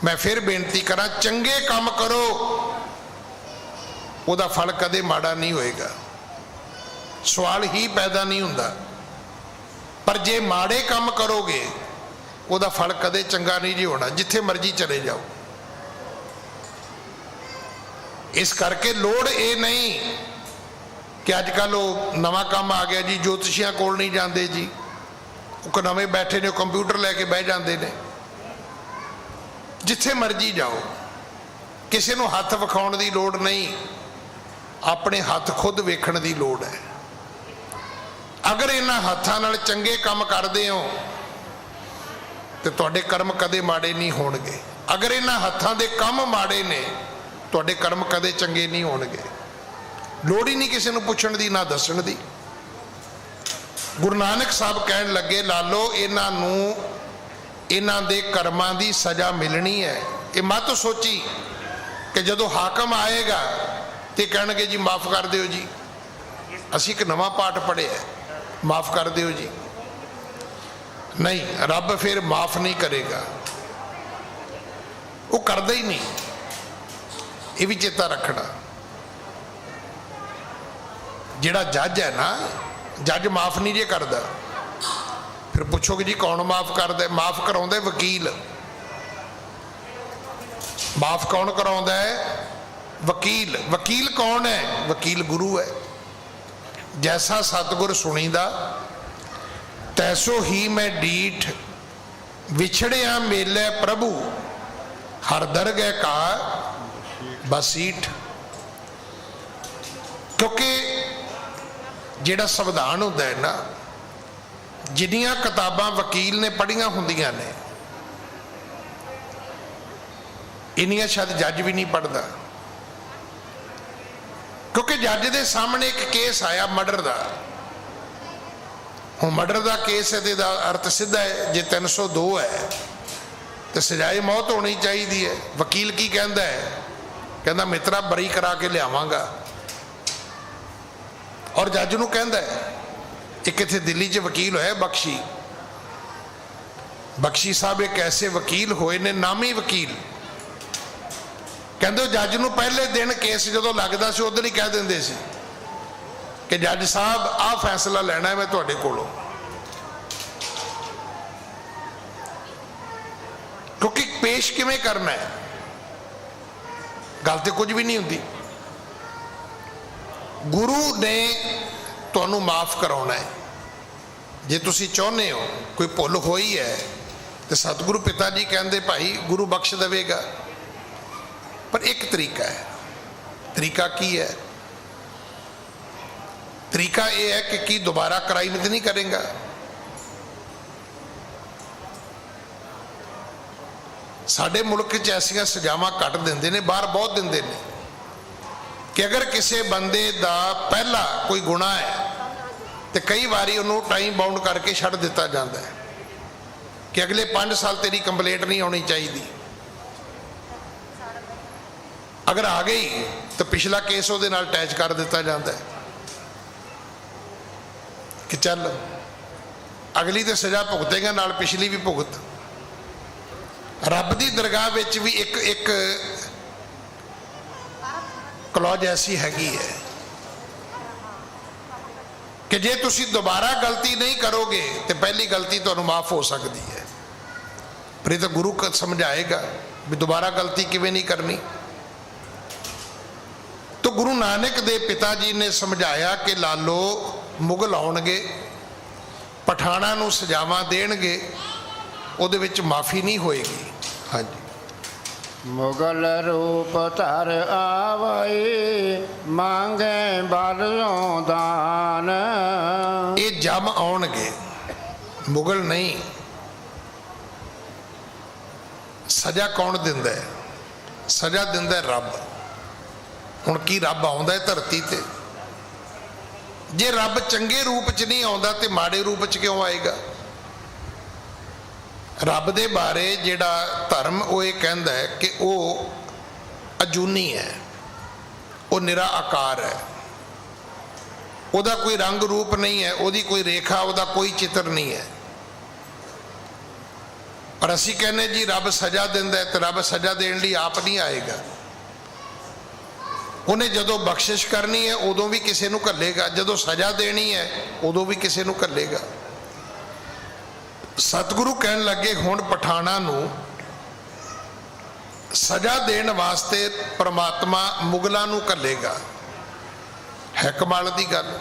ਮੈਂ ਫਿਰ ਬੇਨਤੀ ਕਰਾਂ, ਚੰਗੇ ਕੰਮ ਕਰੋ, ਉਹਦਾ ਫਲ ਕਦੇ ਮਾੜਾ ਨਹੀਂ ਹੋਏਗਾ, ਸਵਾਲ ਹੀ ਪੈਦਾ ਨਹੀਂ ਹੁੰਦਾ। ਪਰ ਜੇ ਮਾੜੇ ਕੰਮ ਕਰੋਗੇ ਉਹਦਾ ਫਲ ਕਦੇ ਚੰਗਾ ਨਹੀਂ ਜੀ ਹੋਣਾ, ਜਿੱਥੇ ਮਰਜ਼ੀ ਚਲੇ ਜਾਓ। ਇਸ ਕਰਕੇ ਲੋੜ ਇਹ ਨਹੀਂ ਕਿ ਅੱਜ ਕੱਲ ਉਹ ਨਵਾਂ ਕੰਮ ਆ ਗਿਆ ਜੀ, ਜੋਤਸ਼ੀਆਂ ਕੋਲ ਨਹੀਂ ਜਾਂਦੇ ਜੀ, ਉਹ ਨਵੇਂ ਬੈਠੇ ਨੇ, ਕੰਪਿਊਟਰ ਲੈ ਕੇ ਬਹਿ ਜਾਂਦੇ ਨੇ। ਜਿੱਥੇ ਮਰਜ਼ੀ ਜਾਓ, ਕਿਸੇ ਨੂੰ ਹੱਥ ਵਿਖਾਉਣ ਦੀ ਲੋੜ ਨਹੀਂ, ਆਪਣੇ ਹੱਥ ਖੁਦ ਵੇਖਣ ਦੀ ਲੋੜ ਹੈ। ਅਗਰ ਇਹਨਾਂ ਹੱਥਾਂ ਨਾਲ ਚੰਗੇ ਕੰਮ ਕਰਦੇ ਹੋ ਤੇ ਤੁਹਾਡੇ ਕਰਮ ਕਦੇ ਮਾੜੇ ਨਹੀਂ ਹੋਣਗੇ। ਅਗਰ ਇਹਨਾਂ ਹੱਥਾਂ ਦੇ ਕੰਮ ਮਾੜੇ ਨੇ, ਤੁਹਾਡੇ ਕਰਮ ਕਦੇ ਚੰਗੇ ਨਹੀਂ ਹੋਣਗੇ। ਲੋੜ ਹੀ ਨਹੀਂ ਕਿਸੇ ਨੂੰ ਪੁੱਛਣ ਦੀ, ਨਾ ਦੱਸਣ ਦੀ। ਗੁਰੂ ਨਾਨਕ ਸਾਹਿਬ ਕਹਿਣ ਲੱਗੇ ਲਾਲੋ, ਇਹਨਾਂ ਨੂੰ ਇਹਨਾਂ ਦੇ ਕਰਮਾਂ ਦੀ ਸਜ਼ਾ ਮਿਲਣੀ ਹੈ। ਇਹ ਮਤ ਸੋਚੀ ਕਿ ਜਦੋਂ ਹਾਕਮ ਆਏਗਾ ਤੇ ਕਹਿਣਗੇ ਜੀ ਮਾਫ ਕਰ ਦਿਓ ਜੀ, ਅਸੀਂ ਇੱਕ ਨਵਾਂ ਪਾਠ ਪੜ੍ਹਿਆ, ਮਾਫ ਕਰ ਦਿਓ ਜੀ। ਨਹੀਂ, ਰੱਬ ਫਿਰ ਮਾਫ ਨਹੀਂ ਕਰੇਗਾ, ਉਹ ਕਰਦਾ ਹੀ ਨਹੀਂ। ਇਹ ਵੀ ਚੇਤਾ ਰੱਖਣਾ। ਜਿਹੜਾ ਜੱਜ ਹੈ ਨਾ, ਜੱਜ ਮਾਫ ਨਹੀਂ ਜੇ ਕਰਦਾ। ਫਿਰ ਪੁੱਛੋਗੇ ਜੀ ਕੌਣ ਮਾਫ ਕਰਦਾ? ਮਾਫ ਕਰਾਉਂਦਾ ਵਕੀਲ। ਮਾਫ ਕੌਣ ਕਰਾਉਂਦਾ ਹੈ? ਵਕੀਲ। ਵਕੀਲ ਕੌਣ ਹੈ? ਵਕੀਲ ਗੁਰੂ ਹੈ। ਜੈਸਾ ਸਤਿਗੁਰ ਸੁਣੀਦਾ ਤੈਸੋ ਹੀ ਮੈਂ ਡੀਠ, ਵਿਛੜਿਆ ਮੇਲੇ ਪ੍ਰਭੂ, ਹਰ ਦਰਗਹਿ ਕਾ ਬਸੀਠ। ਕਿਉਂਕਿ ਜਿਹੜਾ ਸੰਵਿਧਾਨ ਹੁੰਦਾ ਹੈ ਨਾ, ਜਿੰਨੀਆਂ ਕਿਤਾਬਾਂ ਵਕੀਲ ਨੇ ਪੜ੍ਹੀਆਂ ਹੁੰਦੀਆਂ ਨੇ ਇੰਨੀਆਂ ਸ਼ਾਇਦ ਜੱਜ ਵੀ ਨਹੀਂ ਪੜ੍ਹਦਾ, ਕਿਉਂਕਿ ਜੱਜ ਦੇ ਸਾਹਮਣੇ ਇੱਕ ਕੇਸ ਆਇਆ ਮਰਡਰ ਦਾ। ਹੁਣ ਮਰਡਰ ਦਾ ਕੇਸ ਹੈ ਤੇ ਇਹਦਾ ਅਰਥ ਸਿੱਧਾ ਹੈ, ਜੇ 302 ਹੈ ਤੇ ਸਜ਼ਾਏ ਮੌਤ ਹੋਣੀ ਚਾਹੀਦੀ ਹੈ। ਵਕੀਲ ਕੀ ਕਹਿੰਦਾ ਹੈ? ਕਹਿੰਦਾ ਮਿੱਤਰਾ ਬਰੀ ਕਰਾ ਕੇ ਲਿਆਵਾਂਗਾ। ਔਰ ਜੱਜ ਨੂੰ ਕਹਿੰਦਾ ਹੈ, ਇੱਕ ਇੱਥੇ ਦਿੱਲੀ 'ਚ ਵਕੀਲ ਹੋਇਆ ਬਖਸ਼ੀ, ਬਖਸ਼ੀ ਸਾਹਿਬ ਇੱਕ ਐਸੇ ਵਕੀਲ ਹੋਏ ਨੇ, ਨਾਮੀ ਵਕੀਲ। ਕਹਿੰਦੇ ਜੱਜ ਨੂੰ ਪਹਿਲੇ ਦਿਨ ਕੇਸ ਜਦੋਂ ਲੱਗਦਾ ਸੀ ਉਦੋਂ ਹੀ ਕਹਿ ਦਿੰਦੇ ਸੀ ਕਿ ਜੱਜ ਸਾਹਿਬ ਆਹ ਫੈਸਲਾ ਲੈਣਾ ਹੈ ਮੈਂ ਤੁਹਾਡੇ ਕੋਲੋਂ, ਕਿਉਂਕਿ ਪੇਸ਼ ਕਿਵੇਂ ਕਰਨਾ ਹੈ, ਗੱਲ ਤੇ ਕੁਝ ਵੀ ਨਹੀਂ ਹੁੰਦੀ। ਗੁਰੂ ਨੇ ਤੁਹਾਨੂੰ ਮਾਫ ਕਰਾਉਣਾ ਹੈ। ਜੇ ਤੁਸੀਂ ਚਾਹੁੰਦੇ ਹੋ ਕੋਈ ਭੁੱਲ ਹੋਈ ਹੈ ਤੇ ਸਤਿਗੁਰੂ ਪਿਤਾ ਜੀ ਕਹਿੰਦੇ ਭਾਈ ਗੁਰੂ ਬਖਸ਼ ਦੇਵੇਗਾ, ਪਰ ਇੱਕ ਤਰੀਕਾ ਹੈ। ਤਰੀਕਾ ਕੀ ਹੈ? ਤਰੀਕਾ ਇਹ ਹੈ ਕਿ ਕੀ ਦੁਬਾਰਾ ਕ੍ਰਾਈਮ ਤੇ ਨਹੀਂ ਕਰੇਗਾ। ਸਾਡੇ ਮੁਲਕ 'ਚ ਐਸੀਆਂ ਸਜ਼ਾਵਾਂ ਘੱਟ ਦਿੰਦੇ ਨੇ, ਬਾਹਰ ਬਹੁਤ ਦਿੰਦੇ ਨੇ ਕਿ ਅਗਰ ਕਿਸੇ ਬੰਦੇ ਦਾ ਪਹਿਲਾ ਕੋਈ ਗੁਨਾਹ ਹੈ ਤੇ ਕਈ ਵਾਰੀ ਉਹਨੂੰ ਟਾਈਮ ਬਾਉਂਡ ਕਰਕੇ ਛੱਡ ਦਿੱਤਾ ਜਾਂਦਾ ਹੈ ਕਿ ਅਗਲੇ 5 ਸਾਲ ਤੇਰੀ ਕੰਪਲੇਂਟ ਨਹੀਂ ਆਉਣੀ ਚਾਹੀਦੀ। ਅਗਰ ਆ ਗਈ ਤਾਂ ਪਿਛਲਾ ਕੇਸ ਉਹਦੇ ਨਾਲ ਅਟੈਚ ਕਰ ਦਿੱਤਾ ਜਾਂਦਾ ਹੈ ਕਿ ਚੱਲ ਅਗਲੀ ਤੇ ਸਜ਼ਾ ਭੁਗਤੇਗਾ, ਨਾਲ ਪਿਛਲੀ ਵੀ ਭੁਗਤ। ਰੱਬ ਦੀ ਦਰਗਾਹ ਵਿੱਚ ਵੀ ਇੱਕ ਕਲੌਜ ਐਸੀ ਹੈਗੀ ਹੈ ਕਿ ਜੇ ਤੁਸੀਂ ਦੁਬਾਰਾ ਗਲਤੀ ਨਹੀਂ ਕਰੋਗੇ ਤੇ ਪਹਿਲੀ ਗਲਤੀ ਤੁਹਾਨੂੰ ਮਾਫ ਹੋ ਸਕਦੀ ਹੈ। ਪਰ ਇਹ ਤਾਂ ਗੁਰੂ ਸਮਝਾਏਗਾ ਵੀ ਦੁਬਾਰਾ ਗਲਤੀ ਕਿਵੇਂ ਨਹੀਂ ਕਰਨੀ। तो गुरु नानक दे पिता जी ने समझाया कि लालो मुगल आउणगे, पठाणा नूं सजावां देणगे, उहदे विच माफ़ी नहीं होएगी। हाँ जी। मुगल रूप धर आवई, मांगे बलियों दान। ये जम आउणगे, मुगल नहीं। सजा कौन दिंदा है? सजा दिंदा है रब। ਹੁਣ ਕੀ ਰੱਬ ਆਉਂਦਾ ਹੈ ਧਰਤੀ ਤੇ? ਜੇ ਰੱਬ ਚੰਗੇ ਰੂਪ 'ਚ ਨਹੀਂ ਆਉਂਦਾ ਤੇ ਮਾੜੇ ਰੂਪ 'ਚ ਕਿਉਂ ਆਏਗਾ? ਰੱਬ ਦੇ ਬਾਰੇ ਜਿਹੜਾ ਧਰਮ ਉਹ ਇਹ ਕਹਿੰਦਾ ਹੈ ਕਿ ਉਹ ਅਜੂਨੀ ਹੈ, ਉਹ ਨਿਰਾ ਆਕਾਰ ਹੈ, ਉਹਦਾ ਕੋਈ ਰੰਗ ਰੂਪ ਨਹੀਂ ਹੈ, ਉਹਦੀ ਕੋਈ ਰੇਖਾ, ਉਹਦਾ ਕੋਈ ਚਿੱਤਰ ਨਹੀਂ ਹੈ। ਪਰ ਅਸੀਂ ਕਹਿੰਦੇ ਜੀ ਰੱਬ ਸਜ਼ਾ ਦਿੰਦਾ ਹੈ ਤੇ ਰੱਬ ਸਜ਼ਾ ਦੇਣ ਲਈ ਆਪ ਨਹੀਂ ਆਏਗਾ। ਉਹਨੇ ਜਦੋਂ ਬਖਸ਼ਿਸ਼ ਕਰਨੀ ਹੈ ਉਦੋਂ ਵੀ ਕਿਸੇ ਨੂੰ ਘੱਲੇਗਾ, ਜਦੋਂ ਸਜ਼ਾ ਦੇਣੀ ਹੈ ਉਦੋਂ ਵੀ ਕਿਸੇ ਨੂੰ ਘੱਲੇਗਾ। ਸਤਿਗੁਰੂ ਕਹਿਣ ਲੱਗੇ ਹੁਣ ਪਠਾਣਾ ਨੂੰ ਸਜ਼ਾ ਦੇਣ ਵਾਸਤੇ ਪਰਮਾਤਮਾ ਮੁਗਲਾਂ ਨੂੰ ਘੱਲੇਗਾ। ਹੈ ਕਮਾਲ ਦੀ ਗੱਲ।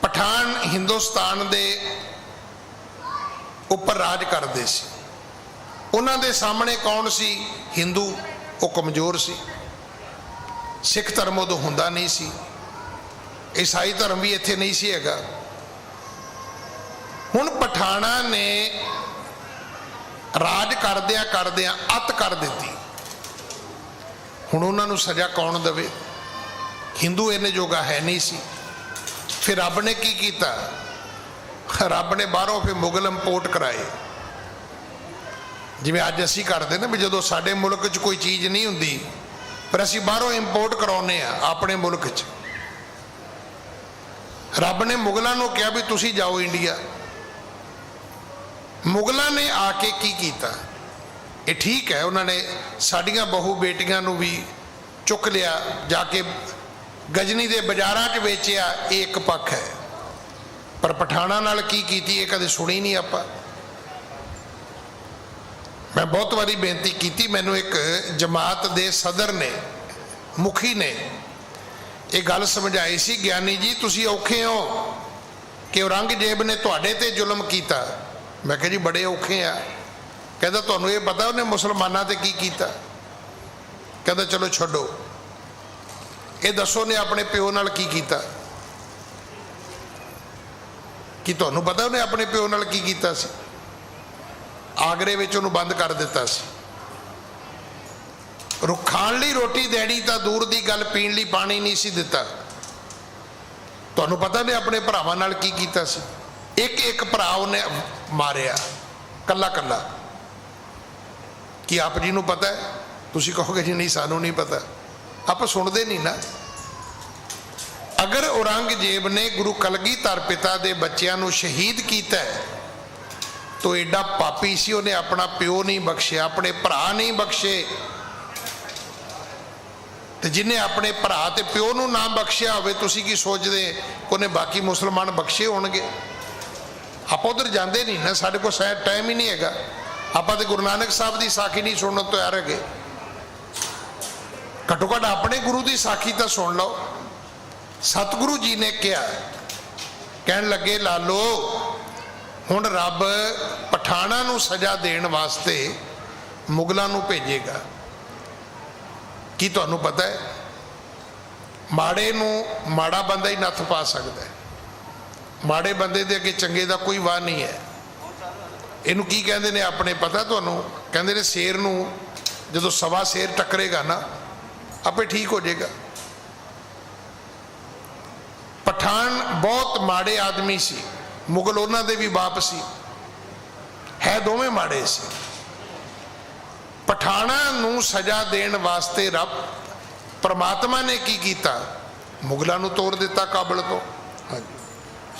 ਪਠਾਨ ਹਿੰਦੁਸਤਾਨ ਦੇ ਉੱਪਰ ਰਾਜ ਕਰਦੇ ਸੀ। ਉਹਨਾਂ ਦੇ ਸਾਹਮਣੇ ਕੌਣ ਸੀ? ਹਿੰਦੂ। ਉਹ ਕਮਜ਼ੋਰ ਸੀ। ਸਿੱਖ ਧਰਮ ਉਦੋਂ ਹੁੰਦਾ ਨਹੀਂ ਸੀ, ਈਸਾਈ ਧਰਮ ਵੀ ਇੱਥੇ ਨਹੀਂ ਸੀ ਹੈਗਾ। ਹੁਣ ਪਠਾਣਾ ਨੇ ਰਾਜ ਕਰਦਿਆਂ ਕਰਦਿਆਂ ਅੱਤ ਕਰ ਦਿੱਤੀ। ਹੁਣ ਉਹਨਾਂ ਨੂੰ ਸਜ਼ਾ ਕੌਣ ਦੇਵੇ? ਹਿੰਦੂ ਇਹਨੇ ਜੋਗਾ ਹੈ ਨਹੀਂ ਸੀ। ਫਿਰ ਰੱਬ ਨੇ ਕੀ ਕੀਤਾ? ਰੱਬ ਨੇ ਬਾਹਰੋਂ ਫਿਰ ਮੁਗਲ ਇੰਪੋਰਟ ਕਰਾਏ। ਜਿਵੇਂ ਅੱਜ ਅਸੀਂ ਕਰਦੇ ਨਾ ਵੀ ਜਦੋਂ ਸਾਡੇ ਮੁਲਕ 'ਚ ਕੋਈ ਚੀਜ਼ ਨਹੀਂ ਹੁੰਦੀ ਪਰ ਅਸੀਂ ਬਾਹਰੋਂ ਇੰਪੋਰਟ ਕਰਾਉਂਦੇ ਆ ਆਪਣੇ ਮੁਲਕ 'ਚ। ਰੱਬ ਨੇ ਮੁਗਲਾਂ ਨੂੰ ਕਿਹਾ ਵੀ ਤੁਸੀਂ ਜਾਓ ਇੰਡੀਆ। ਮੁਗਲਾਂ ਨੇ ਆ ਕੇ ਕੀ ਕੀਤਾ? ਇਹ ਠੀਕ ਹੈ, ਉਹਨਾਂ ਨੇ ਸਾਡੀਆਂ ਬਹੂ ਬੇਟੀਆਂ ਨੂੰ ਵੀ ਚੁੱਕ ਲਿਆ, ਜਾ ਕੇ ਗਜਨੀ ਦੇ ਬਾਜ਼ਾਰਾਂ 'ਚ ਵੇਚਿਆ, ਇਹ ਇੱਕ ਪੱਖ ਹੈ। ਪਰ ਪਠਾਣਾ ਨਾਲ ਕੀ ਕੀਤੀ ਇਹ ਕਦੇ ਸੁਣੀ ਨਹੀਂ ਆਪਾਂ। मैं बहुत बारी बेनती की, मैनू एक जमात दे सदर ने मुखी ने एक गल समझाई सी, ज्ञानी जी तुसी औखे हो कि औरंगजेब ने तुहाडे ते जुल्म कीता। मैं कहा जी बड़े औखे आ। कहता तुहानू ये पता उन्हें मुसलमाना ते की कीता? कहता चलो छोड़ो, ये दसो ने अपने प्यो नाल की कीता। ਕੀ ਤੁਹਾਨੂੰ ਪਤਾ ਉਹਨੇ ਆਪਣੇ ਪਿਓ ਨਾਲ ਕੀ ਕੀਤਾ ਸੀ? ਆਗਰੇ ਵਿੱਚ ਉਹਨੂੰ ਬੰਦ ਕਰ ਦਿੱਤਾ ਸੀ। ਖਾਣ ਲਈ ਰੋਟੀ ਦੇਣੀ ਤਾਂ ਦੂਰ ਦੀ ਗੱਲ, ਪੀਣ ਲਈ ਪਾਣੀ ਨਹੀਂ ਸੀ ਦਿੱਤਾ। ਤੁਹਾਨੂੰ ਪਤਾ ਨੇ ਆਪਣੇ ਭਰਾਵਾਂ ਨਾਲ ਕੀ ਕੀਤਾ ਸੀ? ਇੱਕ ਇੱਕ ਭਰਾ ਉਹਨੇ ਮਾਰਿਆ, ਕੱਲਾ ਕੱਲਾ। ਕੀ ਆਪ ਜੀ ਨੂੰ ਪਤਾ ਹੈ? ਤੁਸੀਂ ਕਹੋਗੇ ਜੀ ਨਹੀਂ ਸਾਨੂੰ ਨਹੀਂ ਪਤਾ, ਆਪਾਂ ਸੁਣਦੇ ਨਹੀਂ ਨਾ। ਅਗਰ ਔਰੰਗਜ਼ੇਬ ਨੇ ਗੁਰੂ ਕਲਗੀਧਰ ਪਿਤਾ ਦੇ ਬੱਚਿਆਂ ਨੂੰ ਸ਼ਹੀਦ ਕੀਤਾ ਤਾਂ ਐਡਾ ਪਾਪੀ ਸੀ, ਉਹਨੇ ਆਪਣਾ ਪਿਓ ਨਹੀਂ ਬਖਸ਼ਿਆ, ਆਪਣੇ ਭਰਾ ਨਹੀਂ ਬਖਸ਼ੇ। ਤੇ ਜਿਹਨੇ ਆਪਣੇ ਭਰਾ ਤੇ ਪਿਓ ਨੂੰ ਨਾ ਬਖਸ਼ਿਆ ਹੋਵੇ, ਤੁਸੀਂ ਕੀ ਸੋਚਦੇ ਉਹਨੇ ਬਾਕੀ ਮੁਸਲਮਾਨ ਬਖਸ਼ੇ ਹੋਣਗੇ? ਆਪਾਂ ਉਧਰ ਜਾਂਦੇ ਨਹੀਂ ਨਾ, ਸਾਡੇ ਕੋਲ ਸ਼ਾਇਦ ਟਾਈਮ ਹੀ ਨਹੀਂ ਹੈਗਾ। ਆਪਾਂ ਤੇ ਗੁਰੂ ਨਾਨਕ ਸਾਹਿਬ ਦੀ ਸਾਖੀ ਨਹੀਂ ਸੁਣਨ ਤੋਂ ਤਿਆਰ ਹੈਗੇ। ਘੱਟੋ ਘੱਟ ਆਪਣੇ ਗੁਰੂ ਦੀ ਸਾਖੀ ਤਾਂ ਸੁਣ ਲਓ। ਸਤਿਗੁਰੂ ਜੀ ਨੇ ਕਿਹਾ, ਕਹਿਣ ਲੱਗੇ ਲਾਲੋ ਹੁਣ ਰੱਬ ਪਠਾਨਾਂ ਨੂੰ ਸਜ਼ਾ ਦੇਣ ਵਾਸਤੇ ਮੁਗਲਾਂ ਨੂੰ ਭੇਜੇਗਾ। ਕੀ ਤੁਹਾਨੂੰ ਪਤਾ ਹੈ ਮਾੜੇ ਨੂੰ ਮਾੜਾ ਬੰਦਾ ਹੀ ਨੱਥ ਪਾ ਸਕਦਾ ਹੈ, ਮਾੜੇ ਬੰਦੇ ਦੇ ਅੱਗੇ ਚੰਗੇ ਦਾ ਕੋਈ ਵਾਹ ਨਹੀਂ ਹੈ। ਇਹਨੂੰ ਕੀ ਕਹਿੰਦੇ ਨੇ ਆਪਣੇ ਪਤਾ ਤੁਹਾਨੂੰ? ਕਹਿੰਦੇ ਨੇ ਸ਼ੇਰ ਨੂੰ ਜਦੋਂ ਸਵਾ ਸ਼ੇਰ ਟੱਕਰੇਗਾ ਨਾ ਆਪੇ ਠੀਕ ਹੋ ਜਾਏਗਾ। ਪਠਾਨ ਬਹੁਤ ਮਾੜੇ ਆਦਮੀ ਸੀ, ਮੁਗਲ ਉਹਨਾਂ ਦੇ ਵੀ ਬਾਪ ਸੀ, ਹੈ ਦੋਵੇਂ ਮਾੜੇ ਸੀ। ਪਠਾਨਾਂ ਨੂੰ ਸਜ਼ਾ ਦੇਣ ਵਾਸਤੇ ਰੱਬ ਪਰਮਾਤਮਾ ਨੇ ਕੀ ਕੀਤਾ? ਮੁਗਲਾਂ ਨੂੰ ਤੋੜ ਦਿੱਤਾ ਕਾਬਲ ਤੋਂ।